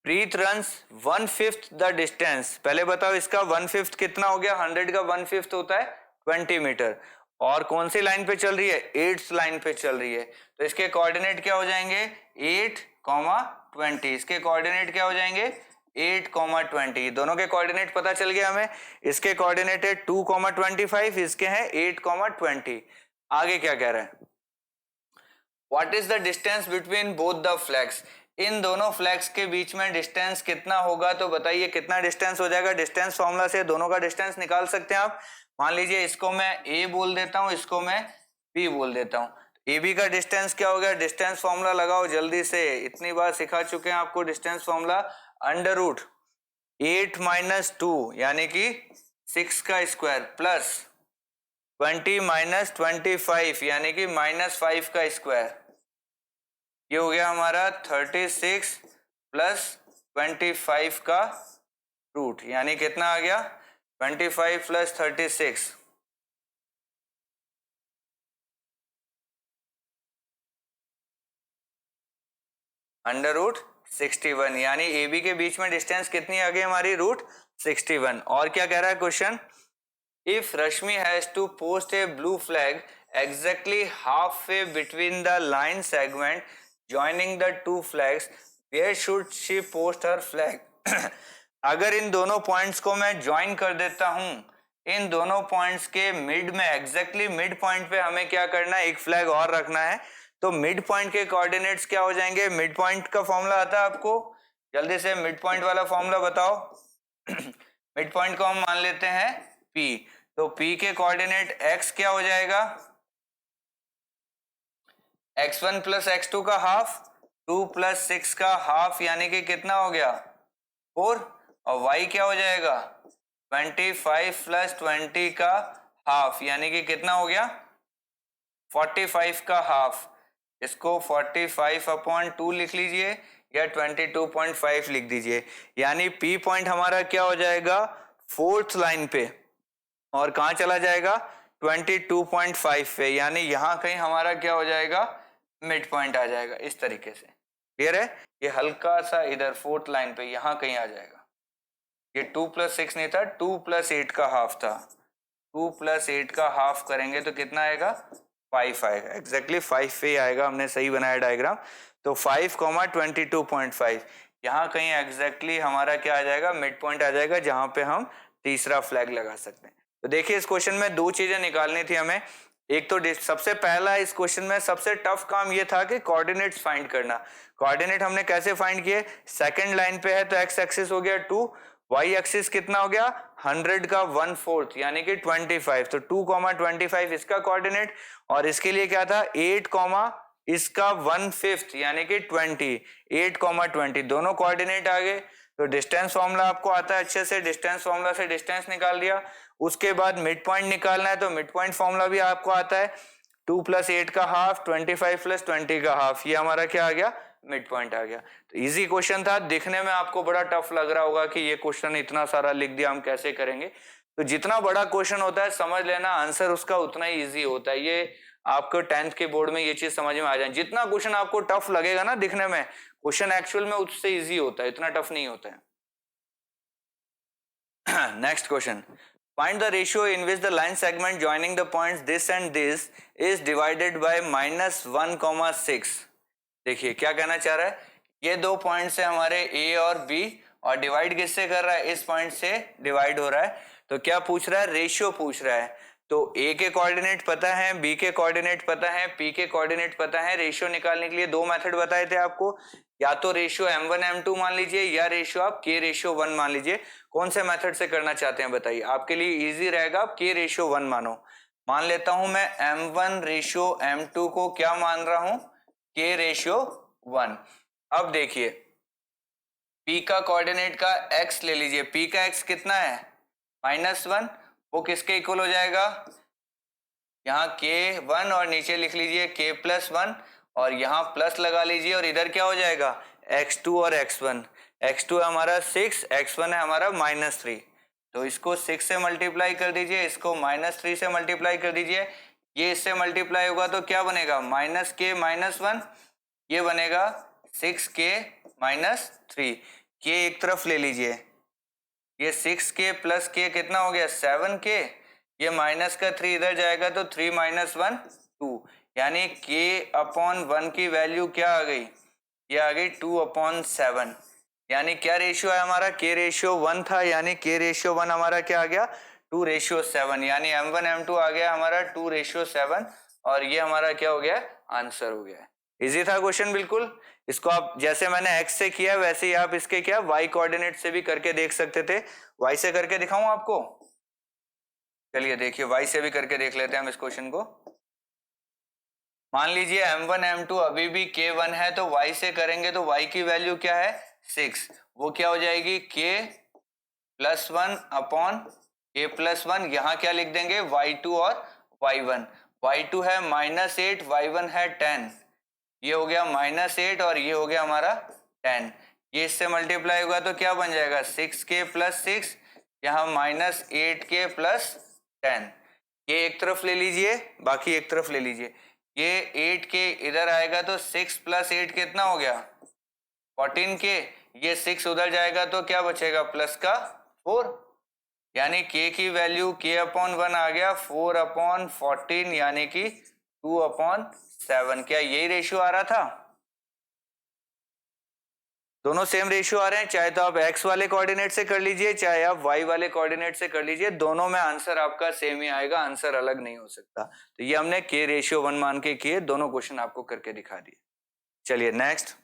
प्रीत रन्स 1/5 द डिस्टेंस, पहले बताओ इसका 1/5 कितना हो गया, 100 का 1/5 होता है 20 मीटर, और कौन सी लाइन पे चल रही है 8th लाइन पे चल रही है, तो इसके कोऑर्डिनेट क्या हो जाएंगे 8,20, इसके कोऑर्डिनेट क्या हो जाएंगे 8,20, दोनों के कोऑर्डिनेट पता चल गया हमें, इसके कोऑर्डिनेट है 2,25, इसके हैं 8,20। आगे क्या कह रहा है, what is the distance between both the flags, इन दोनों फ्लैग्स के बीच में डिस्टेंस कितना होगा, तो बताइए कितना डिस्टेंस हो जाएगा, डिस्टेंस फॉर्मूला से दोनों का डिस्टेंस निकाल सकते हैं आप। मान लीजिए इसको मैं A बोल देता हूं, इसको मैं B बोल देता हूं, AB का डिस्टेंस क्या हो गया, डिस्टेंस फॉर्मूला लगाओ जल्दी से, इतनी बार सिखा चुके हैं आपको डिस्टेंस फॉर्मूला, √8 - 2 यानी कि 6 का स्क्वायर प्लस 20 - 25 यानी कि -5 का स्क्वायर, ये हो गया हमारा 36 प्लस 25 का रूट, यानी कितना आ गया 25 प्लस 36, √61, यानी AB के बीच में डिस्टेंस कितनी आ गई हमारी √61। और क्या कह रहा है question, if Rashmi has to post a blue flag exactly halfway between the line segment joining the two flags, where should she post her flag. अगर इन दोनों पॉइंट्स को मैं ज्वाइन कर देता हूं, इन दोनों पॉइंट्स के मिड में, एग्जैक्टली मिड पॉइंट पे हमें क्या करना है, एक फ्लैग और रखना है। तो मिड पॉइंट के कोऑर्डिनेट्स क्या हो जाएंगे, मिड पॉइंट का फॉर्मूला आता है आपको, जल्दी से मिड पॉइंट वाला फॉर्मूला बताओ। मिड पॉइंट को हम मान लेते हैं P, तो P के कोऑर्डिनेट x क्या हो जाएगा, x1 प्लस x2 का हाफ, 2 प्लस 6 का हाफ, यानी कि कितना हो गया 4, और y क्या हो जाएगा 25 प्लस 20 का हाफ, यानी कि कितना हो गया 45 का हाफ। इसको 45 अपॉन 2 लिख लीजिए या 22.5 लिख दीजिए, यानी P पॉइंट हमारा क्या हो जाएगा 4th लाइन पे, और कहां चला जाएगा 22.5 पे, यानी यहां कहीं हमारा क्या हो जाएगा मिड पॉइंट आ जाएगा। इस तरीके से क्लियर है, ये हल्का सा इधर 4th लाइन पे यहां कहीं आ जाएगा। ये 2 प्लस 6 नहीं था, 2 प्लस 8 का हाफ था, 2 प्लस 8 का हाफ करेंगे तो कितना आएगा 5 आएगा, एग्जैक्टली 5 पे आएगा, हमने सही बनाया डायग्राम। तो 5, 22.5 यहाँ कहीं एग्जैक्टली हमारा क्या आ जाएगा मिड पॉइंट आ जाएगा, जहां पे हम तीसरा फ्लैग लगा सकते हैं। तो देखिए इस क्वेश्चन में दो चीजें निकालनी थी हमें। एक तो सबसे पहला इस क्वेश्चन में सबसे टफ काम ये था कि कोऑर्डिनेट्स फाइंड करना। कोऑर्डिनेट हमने कैसे फाइंड किए, सेकंड लाइन पे है तो एक्स एक्सिस हो गया 2, वाई एक्सिस कितना हो गया 100 का 1/4 यानी कि 25, तो 2,25 इसका कोऑर्डिनेट, और इसके लिए क्या था 8, इसका 1/5 यानी कि 20, 8, 20 दोनों कोऑर्डिनेट आ गए। तो डिस्टेंस फॉर्मूला आपको आता है अच्छे से, डिस्टेंस फॉर्मूला से डिस्टेंस निकाल दिया। उसके बाद मिड पॉइंट निकालना है, तो मिड पॉइंट फॉर्मूला भी आपको आता है, 2 प्लस 8 का हाफ, 25 प्लस 20 का हाफ, ये हमारा क्या आ गया मिड पॉइंट आ गया। तो इजी क्वेश्चन था, दिखने में आपको बड़ा टफ लग रहा होगा कि ये क्वेश्चन इतना सारा लिख दिया हम कैसे करेंगे, तो जितना बड़ा क्वेश्चन होता है समझ लेना आंसर उसका उतना ही इजी होता है। ये आपको 10th के बोर्ड में ये चीज समझ में आ जाए, जितना क्वेश्चन आपको टफ लगेगा ना दिखने में, क्वेश्चन एक्चुअल में उससे इजी होता है, इतना टफ नहीं होता है। Next question, find the ratio in which the line segment joining the points this and this is divided by -1,6। देखिए क्या कहना चाह रहा है, ये दो पॉइंट्स है हमारे A और B, और डिवाइड किससे कर रहा है, इस पॉइंट से डिवाइड हो रहा है। तो क्या पूछ रहा है, रेशियो पूछ रहा है। तो A के कोऑर्डिनेट पता है, B के कोऑर्डिनेट पता है, P के कोऑर्डिनेट पता है। रेशियो निकालने के लिए दो मेथड बताए थे आपको, या तो रेशियो m1 m2 मान लीजिए, या रेशियो आप k रेशियो 1 मान लीजिए। कौन से मेथड से करना चाहते हैं बताइए, आपके लिए इजी रहेगा, आप k रेशियो 1 मानो। मान लेता हूं मैं m1 रेशियो m2 को क्या मान रहा हूं, k रेशियो 1। अब देखिए P का कोऑर्डिनेट का x ले लीजिए, P का x कितना है -1, वो किसके इक्वल हो जाएगा, यहाँ k1 और नीचे लिख लीजिए k+1, और यहाँ प्लस लगा लीजिए, और इधर क्या हो जाएगा x2 और x1, x2 है हमारा 6, x1 है हमारा -3। तो इसको 6 से मल्टीप्लाई कर दीजिए, इसको -3 से मल्टीप्लाई कर दीजिए, ये इससे मल्टीप्लाई होगा तो क्या बनेगा -k -1, ये बनेगा 6k -3। k एक तरफ ले लीजिए, ये 6k प्लस k कितना हो गया 7k, ये माइनस का 3 इधर जाएगा तो 3 - 1 2, यानी k अपॉन 1 की वैल्यू क्या आ गई, ये आ गई 2/7। यानी क्या रेशियो है हमारा, k रेशियो 1 था, यानी k रेशियो 1 हमारा क्या आ गया 2:7, यानी m1 m2 आ गया हमारा 2:7, और ये हमारा क्या हो गया आंसर हो गया। इजी था क्वेश्चन बिल्कुल। इसको आप जैसे मैंने x से किया वैसे ही आप इसके क्या y कोऑर्डिनेट से भी करके देख सकते थे। y से करके दिखाऊं आपको, चलिए देखिए y से भी करके देख लेते हैं हम इस क्वेश्चन को। मान लीजिए m1 m2 अभी भी k1 है, तो y से करेंगे तो y की वैल्यू क्या है 6, वो क्या हो जाएगी k+1 अपॉन k+1, यहाँ क्या लिख देंगे y2 और y1। y2 है -8, y1 है 10, ये हो गया -8 और ये हो गया हमारा 10, ये इससे मल्टीप्लाई होगा तो क्या बन जाएगा 6k + 6, यहाँ -8k + 10, ये एक तरफ ले लीजिए बाकी एक तरफ ले लीजिए, ये 8k इधर आएगा तो 6 + 8 कितना हो गया 14k, ये 6 उधर जाएगा तो क्या बचेगा प्लस का 4, यानी k की वैल्यू k/1 आ गया 4/14, यानी कि 2/7। क्या यही रेशियो आ रहा था, दोनों सेम रेशियो आ रहे हैं, चाहे तो आप x वाले कोऑर्डिनेट से कर लीजिए चाहे आप y वाले कोऑर्डिनेट से कर लीजिए, दोनों में आंसर आपका सेम ही आएगा, आंसर अलग नहीं हो सकता। तो ये हमने k रेशियो 1 मान के किए, दोनों क्वेश्चन आपको करके दिखा दिए। चलिए next,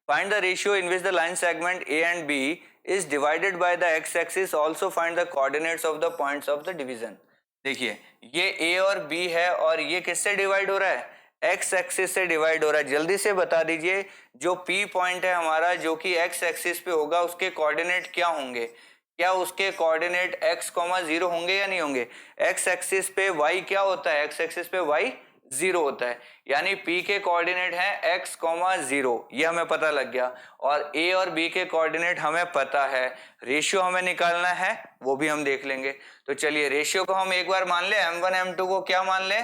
find the ratio in which the line segment A and B is divided by the x-axis. Also find the coordinates of the points of the division. देखिए ये A और B है और ये किससे डिवाइड हो रहा है, x एक्सिस से डिवाइड हो रहा है। जल्दी से बता दीजिए जो P पॉइंट है हमारा जो कि x एक्सिस पे होगा उसके कोऑर्डिनेट क्या होंगे, क्या उसके कोऑर्डिनेट x, 0 होंगे या नहीं होंगे। x एक्सिस पे y क्या होता है, x एक्सिस पे y 0 होता है, यानी P के कोऑर्डिनेट हैं x, 0, ये हमें पता लग गया। और A और B के कोऑर्डिनेट हमें पता है, रेशियो हमें निकालना है वो भी हम देख लेंगे। तो चलिए रेशियो को हम एक बार मान ले, m1 m2 को क्या मान ले,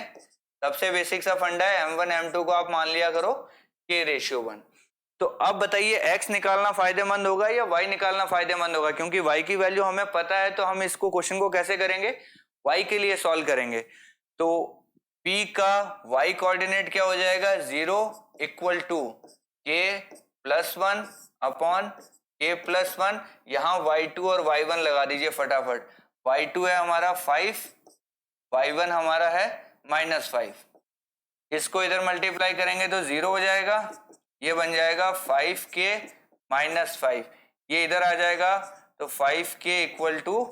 सबसे बेसिक सा फंडा है, m1 m2 को आप मान लिया करो k रेशियो 1। तो अब बताइए x निकालना फायदेमंद होगा या y निकालना फायदेमंद होगा, क्योंकि y की वैल्यू हमें पता है तो हम इसको क्वेश्चन को कैसे करेंगे, y के लिए सॉल्व करेंगे। तो P का y कोऑर्डिनेट क्या हो जाएगा, 0 equal to k plus 1 upon k plus 1, यहाँ y2 और y1 लगा दीजिए फटाफट। y2 है हमारा 5, y1 हमारा है -5। इसको इधर मल्टीप्लाई करेंगे तो 0 हो जाएगा, ये बन जाएगा 5k -5, ये इधर आ जाएगा तो 5k इक्वल टू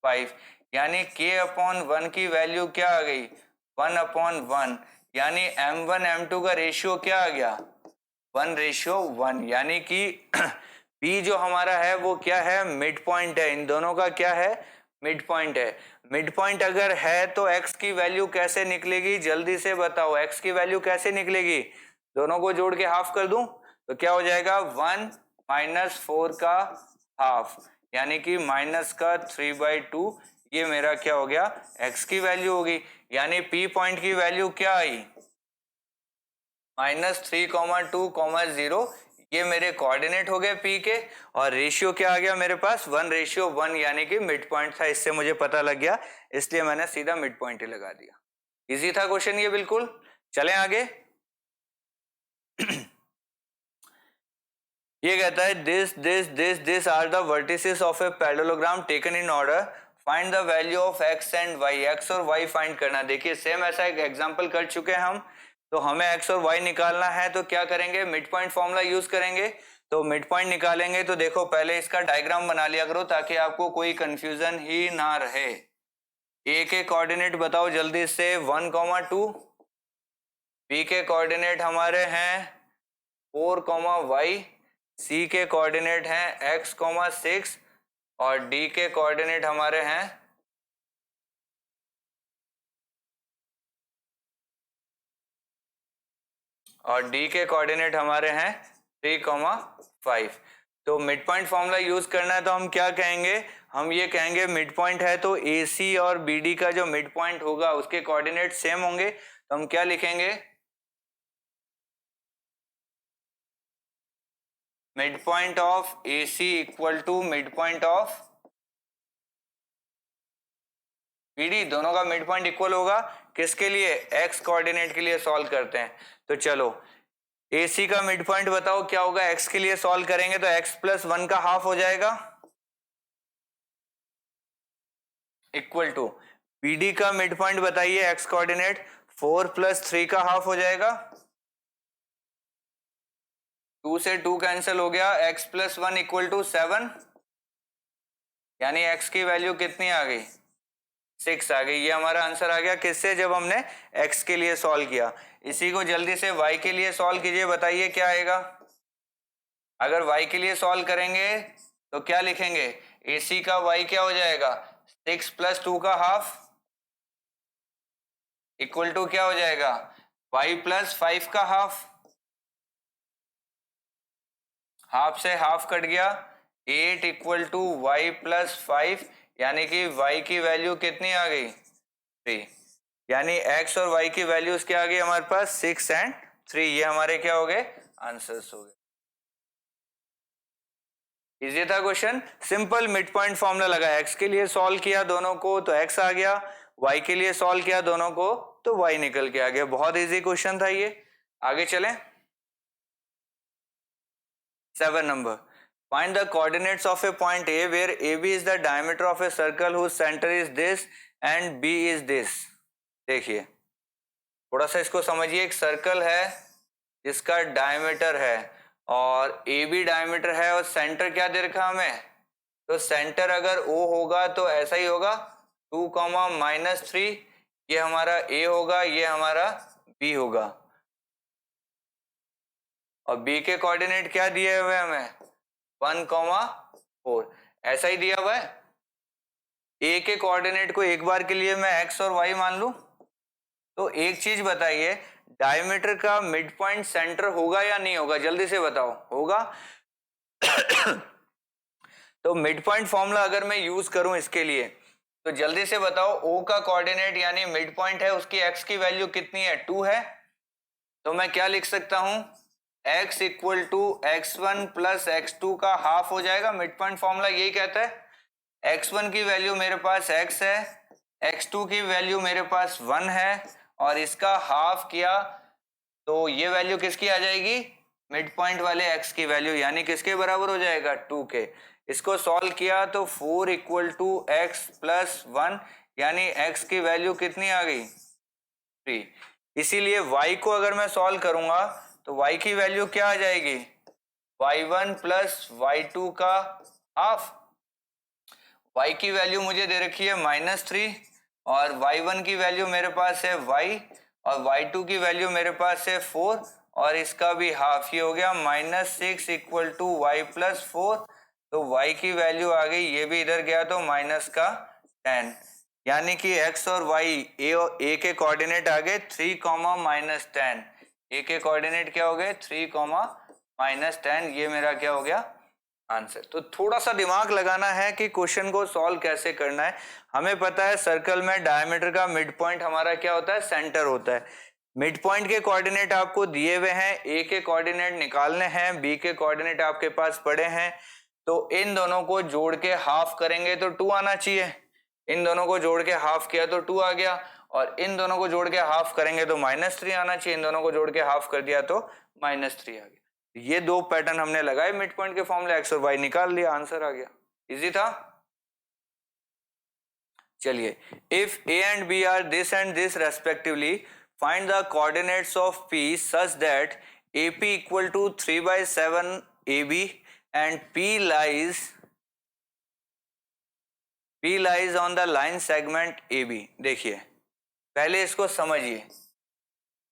5, यानी k अपॉन 1 की वैल्यू क्या आ गई, 1/1, यानी m1 m2 का रेशियो क्या आ गया, 1:1, यानी कि P जो हमारा है वो क्या है, मिड पॉइंट है, इन दोनों का क्या है, मिड पॉइंट है। मिड पॉइंट अगर है तो x की वैल्यू कैसे निकलेगी, जल्दी से बताओ x की वैल्यू कैसे निकलेगी, दोनों को जोड़ के हाफ कर दूं तो क्या हो जाएगा, 1 - 4 का हाफ, यानी कि माइनस का 3/2, ये मेरा क्या हो गया, x की वैल्यू होगी। यानी P पॉइंट की वैल्यू क्या आई, -3,2,0, ये मेरे कोऑर्डिनेट हो गए P के, और रेशियो क्या आ गया मेरे पास, 1:1, यानी कि मिड पॉइंट था, इससे मुझे पता लग गया, इसलिए मैंने सीधा मिड पॉइंट ही लगा दिया। इजी था क्वेश्चन ये बिल्कुल। चलें आगे। ये कहता है this are the vertices of a parallelogram taken in order, find the value of x and y, x और y फाइंड करना। देखिए सेम ऐसा एक एग्जांपल कर चुके हैं हम, तो हमें x और y निकालना है तो क्या करेंगे, मिड पॉइंट फॉर्मूला यूज करेंगे। तो मिड पॉइंट निकालेंगे तो देखो पहले इसका डायग्राम बना लिया करो ताकि आपको कोई कंफ्यूजन ही ना रहे। a के कोऑर्डिनेट बताओ जल्दी से, 1, 2, b के कोऑर्डिनेट हमारे हैं 4, y, c के कोऑर्डिनेट हैं x, 6, और d के कोऑर्डिनेट हमारे हैं हैं 3, 5। तो मिड पॉइंट फॉर्मूला यूज करना है तो हम क्या कहेंगे, हम ये कहेंगे मिड पॉइंट है तो AC और BD का जो मिड पॉइंट होगा उसके कोऑर्डिनेट सेम होंगे, तो हम क्या लिखेंगे, mid point of AC equal to mid point of BD, दोनों का मिड पॉइंट इक्वल होगा, किसके लिए, x कोऑर्डिनेट के लिए सॉल्व करते हैं। तो चलो AC का मिड पॉइंट बताओ क्या होगा, x के लिए सॉल्व करेंगे तो x + 1 का हाफ हो जाएगा, इक्वल टू BD का मिड पॉइंट बताइए x कोऑर्डिनेट, 4 + 3 का हाफ हो जाएगा, 2 से 2 कैंसिल हो गया, x + 1 = 7, यानी x की वैल्यू कितनी आ गई, 6 आ गई। ये हमारा आंसर आ गया किससे, जब हमने x के लिए सॉल्व किया। इसी को जल्दी से y के लिए सॉल्व कीजिए, बताइए क्या आएगा। अगर y के लिए सॉल्व करेंगे तो क्या लिखेंगे, AC का y क्या हो जाएगा, 6 + 2 का हाफ इक्वल टू क्या हो जाएगा, y + 5 का हाफ, हाफ से हाफ कट गया, 8 = y + 5, यानी कि y की वैल्यू कितनी आ गई, 3, यानी x और y की वैल्यूज क्या आ गई हमारे पास, 6 और 3, ये हमारे क्या हो गए, आंसर्स हो गए। इजी था question, simple mid point formula लगा, x के लिए सॉल्व किया दोनों को तो x आ गया, y के लिए सॉल्व किया दोनों को तो y निकल के आ गया। बहुत इजी क्वेश्चन था ये। आगे चलें। 7 number. Find the coordinates of a point A where AB is the diameter of a circle whose center is this and B is this. देखिए थोड़ा सा इसको समझिए, एक सर्कल है जिसका डायमीटर है और AB डायमीटर है और सेंटर क्या दे रखा हमें, तो सेंटर अगर O होगा तो ऐसा ही होगा 2,-3, ये हमारा A होगा, ये हमारा B होगा। और B के कोऑर्डिनेट क्या दिए हुए हमें 1,4, ऐसा ही दिया हुआ है। A के कोऑर्डिनेट को एक बार के लिए मैं x और y मान लूं, तो एक चीज बताइए, डायमीटर का मिड पॉइंट सेंटर होगा या नहीं होगा, जल्दी से बताओ, होगा। तो मिड पॉइंट फॉर्मूला अगर मैं यूज करूं इसके लिए, तो जल्दी से बताओ O का कोऑर्डिनेट यानी मिड पॉइंट है, उसकी x की वैल्यू कितनी है 2 है, तो मैं क्या लिख सकता हूं x equal to x1 plus x2 का हाफ हो जाएगा। मिड पॉइंट फॉर्मूला यही कहता है x1 की वैल्यू मेरे पास x है, x2 की वैल्यू मेरे पास 1 है और इसका हाफ किया तो ये वैल्यू किसकी आ जाएगी, मिड पॉइंट वाले x की वैल्यू, यानी किसके बराबर हो जाएगा 2 के। इसको सॉल्व किया तो 4 इक्वल टू x प्लस 1, यानी x की वैल्यू कितनी आ गई 3। इसीलिए y को अगर मैं सॉल्व करूंगा तो y की वैल्यू क्या आ जाएगी, y1 प्लस y2 का हाफ। y की वैल्यू मुझे दे रखी है -3 और y1 की वैल्यू मेरे पास है y और y2 की वैल्यू मेरे पास है 4 और इसका भी हाफ, ये हो गया -6 इक्वल टू y प्लस 4। तो y की वैल्यू आ गई, ये भी इधर गया तो -10, यानी कि x और y a के कोऑर्डिनेट आ गए 3, -10। a के कोऑर्डिनेट क्या हो गए 3, -10, ये मेरा क्या हो गया आंसर। तो थोड़ा सा दिमाग लगाना है कि क्वेश्चन को सॉल्व कैसे करना है। हमें पता है सर्कल में डायमीटर का मिड पॉइंट हमारा क्या होता है, सेंटर होता है। मिड पॉइंट के कोऑर्डिनेट आपको दिए हुए हैं, ए के कोऑर्डिनेट निकालने हैं, बी के कोऑर्डिनेट आपके पास पड़े हैं, तो इन दोनों को जोड़ के हाफ करेंगे तो 2 आना चाहिए। इन दोनों को जोड़ के हाफ किया तो 2 आ गया और इन दोनों को जोड़ के हाफ करेंगे तो -3 आना चाहिए। इन दोनों को जोड़ के हाफ कर दिया तो -3 आ गया। ये दो पैटर्न हमने लगाए, मिड पॉइंट के फॉर्मूले, एक्स और वाई निकाल लिया, आंसर आ गया। इजी था। चलिए, if A and B are this and this respectively, find the coordinates of P such that AP equal to 3/7 AB and P lies on the line segment AB। देखिए पहले इसको समझिए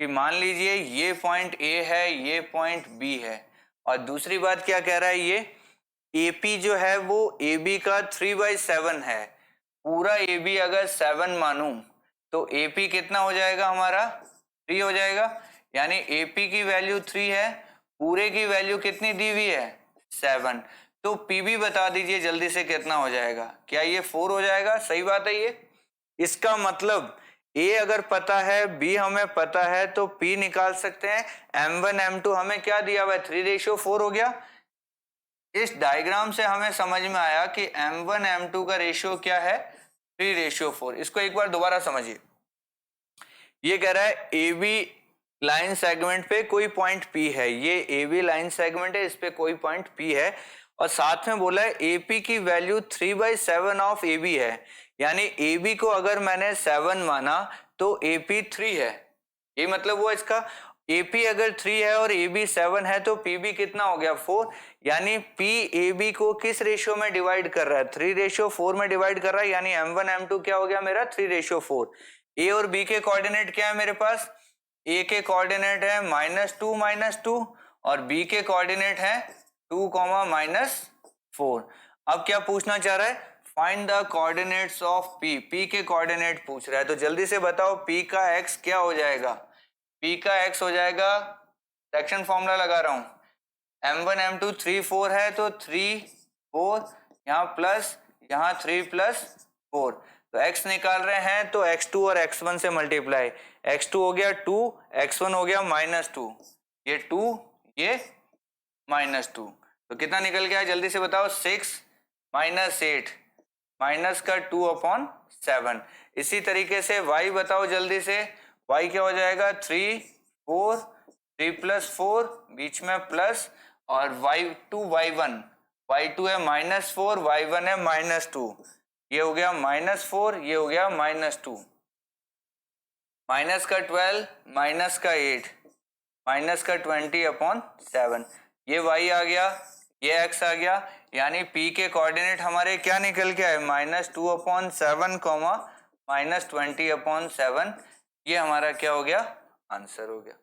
कि मान लीजिए ये पॉइंट A है, ये पॉइंट B है, और दूसरी बात क्या कह रहा है, ये AP जो है वो AB का 3/7 है। पूरा AB अगर 7 मानूं तो AP कितना हो जाएगा हमारा 3 हो जाएगा, यानी AP की वैल्यू 3 है, पूरे की वैल्यू कितनी दी हुई है 7। तो PB बता दीजिए जल्दी से कितना हो जाएगा, क्या ये 4 हो जाएगा, सही बात है ये। इसका मतलब A अगर पता है, B हमें पता है, तो P निकाल सकते हैं। M1 M2 हमें क्या दिया हुआ है 3:4 हो गया। इस डायग्राम से हमें समझ में आया कि M1 M2 का रेशियो क्या है 3:4। इसको एक बार दोबारा समझिए। ये कह रहा है AB लाइन सेगमेंट पे कोई पॉइंट P है, ये AB लाइन सेगमेंट है, इस पे कोई पॉइंट P है, और साथ में बोला है AP की वैल्यू 3/7 ऑफ AB है, यानी AB को अगर मैंने 7 माना तो AP 3 है। ये मतलब वो इसका AP अगर 3 है और AB 7 है तो PB कितना हो गया 4, यानी P AB को किस रेशियो में डिवाइड कर रहा है 3:4 में डिवाइड कर रहा है, यानी M1 M2 क्या हो गया मेरा 3:4। A और B के कोऑर्डिनेट क्या है मेरे पास, A के कोऑर्डिनेट है -2 और B के कोऑर्डिनेट है 2, -4। अब क्या पूछना चाह रहा है, find the coordinates of P। P के कोऑर्डिनेट पूछ रहा है, तो जल्दी से बताओ P का x क्या हो जाएगा। P का x हो जाएगा, सेक्शन फॉर्मूला लगा रहा हूं, M1 M2 3 4 है तो 3 4, यहाँ प्लस यहाँ 3 + 4, तो x निकाल रहे हैं तो x2 और x1 से मल्टीप्लाई, x2 हो गया 2, x1 हो गया -2, ये 2 ये -2, तो कितना निकल गया जल्दी से बताओ 6 - 8 माइनस का 2/7। इसी तरीके से y बताओ जल्दी से, y क्या हो जाएगा 3 4, 3 + 4 बीच में प्लस और y2 y1 है -4, y1 है -2, ये हो गया -4, ये हो गया -2, माइनस का 12, माइनस का 8, माइनस का 20/7, ये y आ गया, ये x आ गया, यानी p के कोऑर्डिनेट हमारे क्या निकल के आए, -2/7, -20/7, ये हमारा क्या हो गया, आंसर हो गया।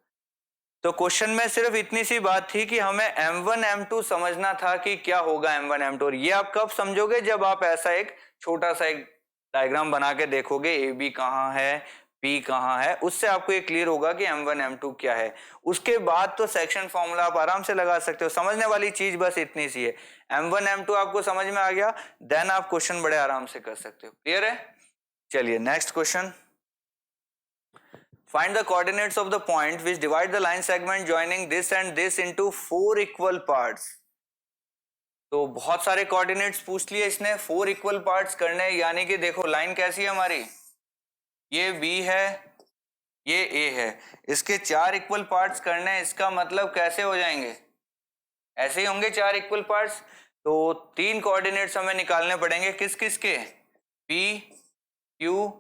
तो क्वेश्चन में सिर्फ इतनी सी बात थी कि हमें m1 m2 समझना था कि क्या होगा m1 m2, और ये आप कब समझोगे, जब आप ऐसा एक छोटा सा एक डायग्राम बना के देखोगे, ए बी कहाँ है, पी कहाँ है, उससे आपको ये क्लियर होगा कि m1 m2 क्या है। उसके बाद तो सेक्शन फॉर्मूला आप आराम से लगा सकते हो। समझने वाली चीज बस इतनी सी है, m1 m2 आपको समझ में आ गया, देन आप क्वेश्चन बड़े आराम से कर सकते हो। क्लियर है? चलिए next question. Find the coordinates of the point which divide the line segment joining this and this into 4 equal parts. तो बहुत सारे कोऑर्डिनेट्स पूछ लिए इसने, 4 इक्वल पार्ट्स करने, यानी कि देखो लाइन कैसी है हमारी, ये B है, ये A है, इसके 4 इक्वल पार्ट्स करने, इसका मतलब कैसे हो जाएंगे, ऐसे ही होंगे 4 इक्वल पार्ट्स। तो 3 कोऑर्डिनेट्स हमें निकालने पड़ेंगे, किस किस के, P, Q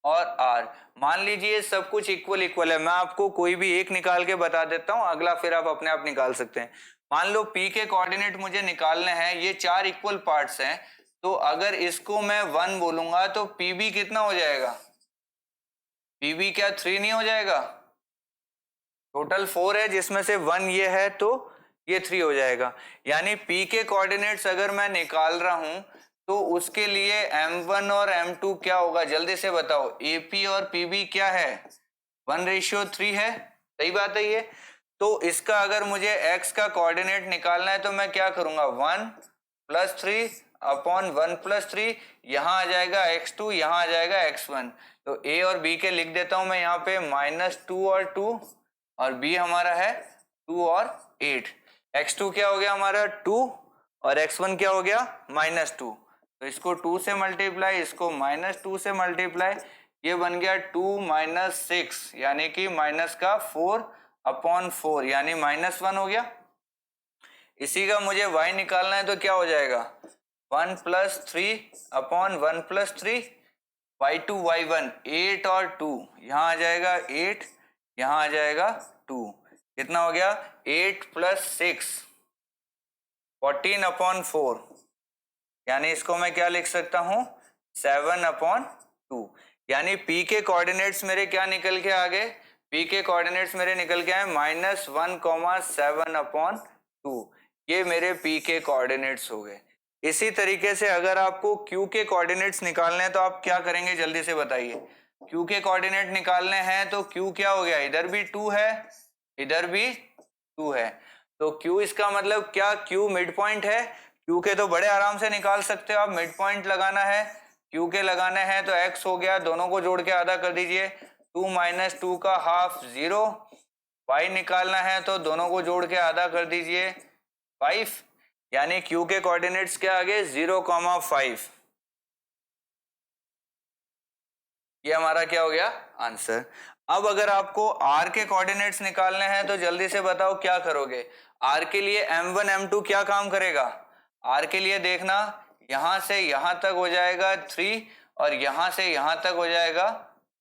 और R। मान लीजिए सब कुछ इक्वल इक्वल है, मैं आपको कोई भी एक निकाल के बता देता हूं, अगला फिर आप अपने आप निकाल सकते हैं। मान लो P के कोऑर्डिनेट मुझे निकालने हैं, ये 4 इक्वल पार्ट्स हैं, तो अगर इसको मैं 1 बोलूंगा तो PB कितना हो जाएगा, PB क्या 3 नहीं हो जाएगा, टोटल 4 है जिसमें से 1 ये है तो ये 3 हो जाएगा। यानी P के कोऑर्डिनेट्स अगर मैं निकाल रहा हूं तो उसके लिए m1 और m2 क्या होगा, जल्दी से बताओ। AP और PB क्या है, 1:3 है, सही बात है ये। तो इसका अगर मुझे x का कोऑर्डिनेट निकालना है तो मैं क्या करूंगा, 1 + 3/1 + 3, यहां आ जाएगा x2, यहां आ जाएगा x1। तो A और B के लिख देता हूं मैं यहाँ पे -2 और 2, और B हमारा है 2 और 8। x2 क्या हो गया हमारा 2, और x1 क्या हो गया -2। तो इसको 2 से मल्टीप्लाई, इसको -2 से मल्टीप्लाई, ये बन गया 2 - 6, यानी कि माइनस का 4/4, यानी -1 हो गया। इसी का मुझे y निकालना है तो क्या हो जाएगा, 1 + 3/1 + 3, y2 y1 8 और 2, यहाँ आ जाएगा 8, यहाँ आ जाएगा 2, कितना हो गया 8 + 6 14/4, यानी इसको मैं क्या लिख सकता हूं 7/2। यानी P के कोऑर्डिनेट्स मेरे क्या निकल के आ गए, P के कोऑर्डिनेट्स मेरे निकल के आए -1,7/2, ये मेरे P के कोऑर्डिनेट्स हो गए। इसी तरीके से अगर आपको Q के कोऑर्डिनेट्स निकालने हैं तो आप क्या करेंगे, जल्दी से बताइए। Q के कोऑर्डिनेट निकालने हैं तो Q क्या हो गया, इधर भी 2 है, इधर भी 2 है, तो Q इसका मतलब क्या, Q मिड पॉइंट है। Q के तो बड़े आराम से निकाल सकते हो आप, मिड पॉइंट लगाना है, Q के लगाने हैं तो x हो गया, दोनों को जोड़ के आधा कर दीजिए, 2 - 2 का हाफ 0, y निकालना है तो दोनों को जोड़ के आधा कर दीजिए 5, यानी Q के कोऑर्डिनेट्स क्या आ गए 0,5, ये हमारा क्या हो गया आंसर। अब अगर आपको R के कोऑर्डिनेट्स निकालने हैं तो जल्दी से बताओ क्या करोगे। R के लिए m1 m2 क्या काम करेगा, R के लिए देखना, यहां से यहां तक हो जाएगा 3 और यहां से यहां तक हो जाएगा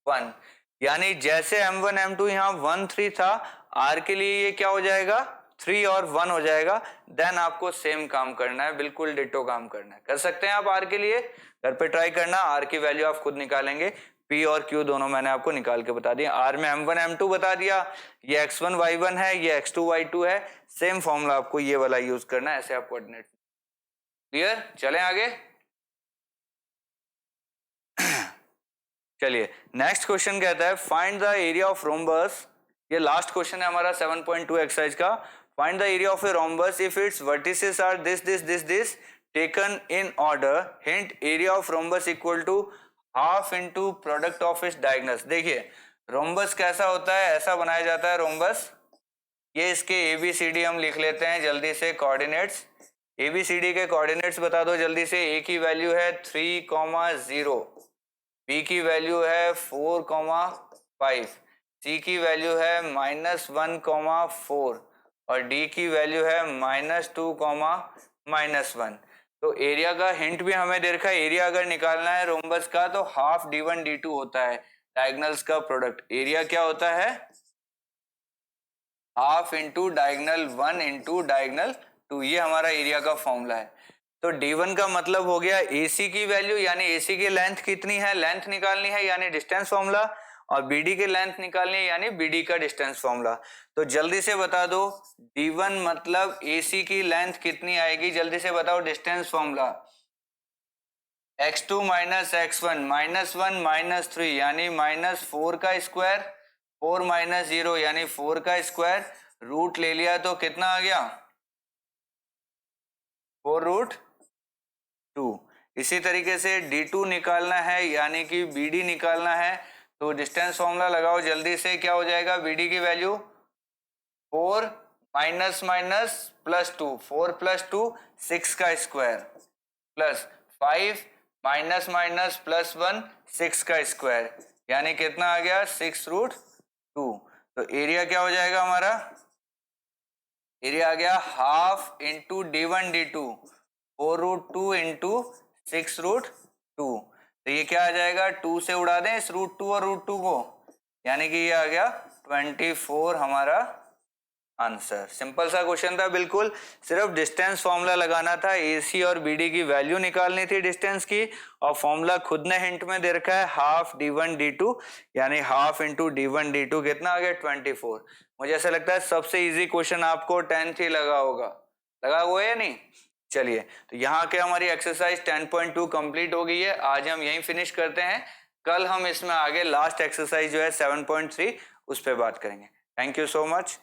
1, यानी जैसे m1 m2 यहाँ 1 3 था, R के लिए ये क्या हो जाएगा 3 और 1 हो जाएगा। देन आपको सेम काम करना है, बिल्कुल डिटो काम करना है। कर सकते हैं आप R के लिए, घर पे ट्राई करना, R की वैल्यू आप खुद निकालेंगे। P और Q दोनों मैंने आपको निकाल के बता दिया। R में m1 m2 बता दिया, ये x1 y1 है, ये x2 y2 है, सेम फॉर्मूला आपको ये वाला यूज करना है, ऐसे आप कोऑर्डिनेट। क्लियर, चलें आगे। चलिए नेक्स्ट क्वेश्चन कहता है find the area of rhombus, ये लास्ट क्वेश्चन है हमारा 7.2 एक्सरसाइज का। Find the area of a rhombus if its vertices are this this this this taken in order, hint area of rhombus equal to half into product of its diagonals. देखिए rhombus कैसा होता है, ऐसा बनाया जाता है rhombus, ये इसके ABCD हम लिख लेते हैं जल्दी से कोऑर्डिनेट्स। ABCD के कोऑर्डिनेट्स बता दो जल्दी से। A की वैल्यू है 3,0, B की वैल्यू है 4,5, C की वैल्यू है -1,4 और डी की वैल्यू है -2, -1। तो एरिया का हिंट भी हमें दे रखा है। एरिया अगर निकालना है रोम्बस का तो हाफ d1 d2 होता है, डायगोनल्स का प्रोडक्ट। एरिया क्या होता है? Half into diagonal 1 into diagonal 2, ये हमारा एरिया का फॉर्मूला है। तो d1 का मतलब हो गया AC की वैल्यू, यानी AC की लेंथ कितनी है, लेंथ निकालनी है यानी डिस्टेंस फॉर्मूला, और BD की लेंथ निकालनी है यानी BD का डिस्टेंस फॉर्मूला। तो जल्दी से बता दो d1 मतलब AC की लेंथ कितनी आएगी, जल्दी से बताओ distance formula. x2 minus x1 -1 -3 यानी -4 का स्क्वायर, 4 - 0 यानी 4 का स्क्वायर, रूट ले लिया तो कितना आ गया 4√2। इसी तरीके से d2 निकालना है यानी कि BD निकालना है, तो डिस्टेंस फॉर्मूला लगाओ जल्दी से। क्या हो जाएगा BD की वैल्यू 4 माइनस माइनस प्लस 2, 4 + 2 6 का square, plus 5 minus minus plus 1 6 का स्क्वायर, यानी कितना आ गया 6√2। तो एरिया क्या हो जाएगा हमारा, एरिया आ गया half into d1 d2, 4√2 into 6√2। तो ये क्या आ जाएगा, 2 से उड़ा दें इस √2 और √2 को, यानी कि ये आ गया 24 हमारा आंसर। सिंपल सा क्वेश्चन था बिल्कुल, सिर्फ डिस्टेंस फॉर्मूला लगाना था, AC और BD की वैल्यू निकालनी थी डिस्टेंस की, और फॉर्मूला खुद ने हिंट में दे रखा है हाफ d1 d2, यानी हाफ इंटू d1 d2 कितना आ गया 24। मुझे ऐसा लगता है सबसे इजी क्वेश्चन आपको 10th ही लगा होगा, लगा हुआ है या नहीं। चलिए, तो यहाँ के हमारी एक्सरसाइज 10.2 कंप्लीट हो गई है। आज हम यहीं फिनिश करते हैं, कल हम इसमें आगे लास्ट एक्सरसाइज जो है 7.3 उस पर बात करेंगे। Thank you so much.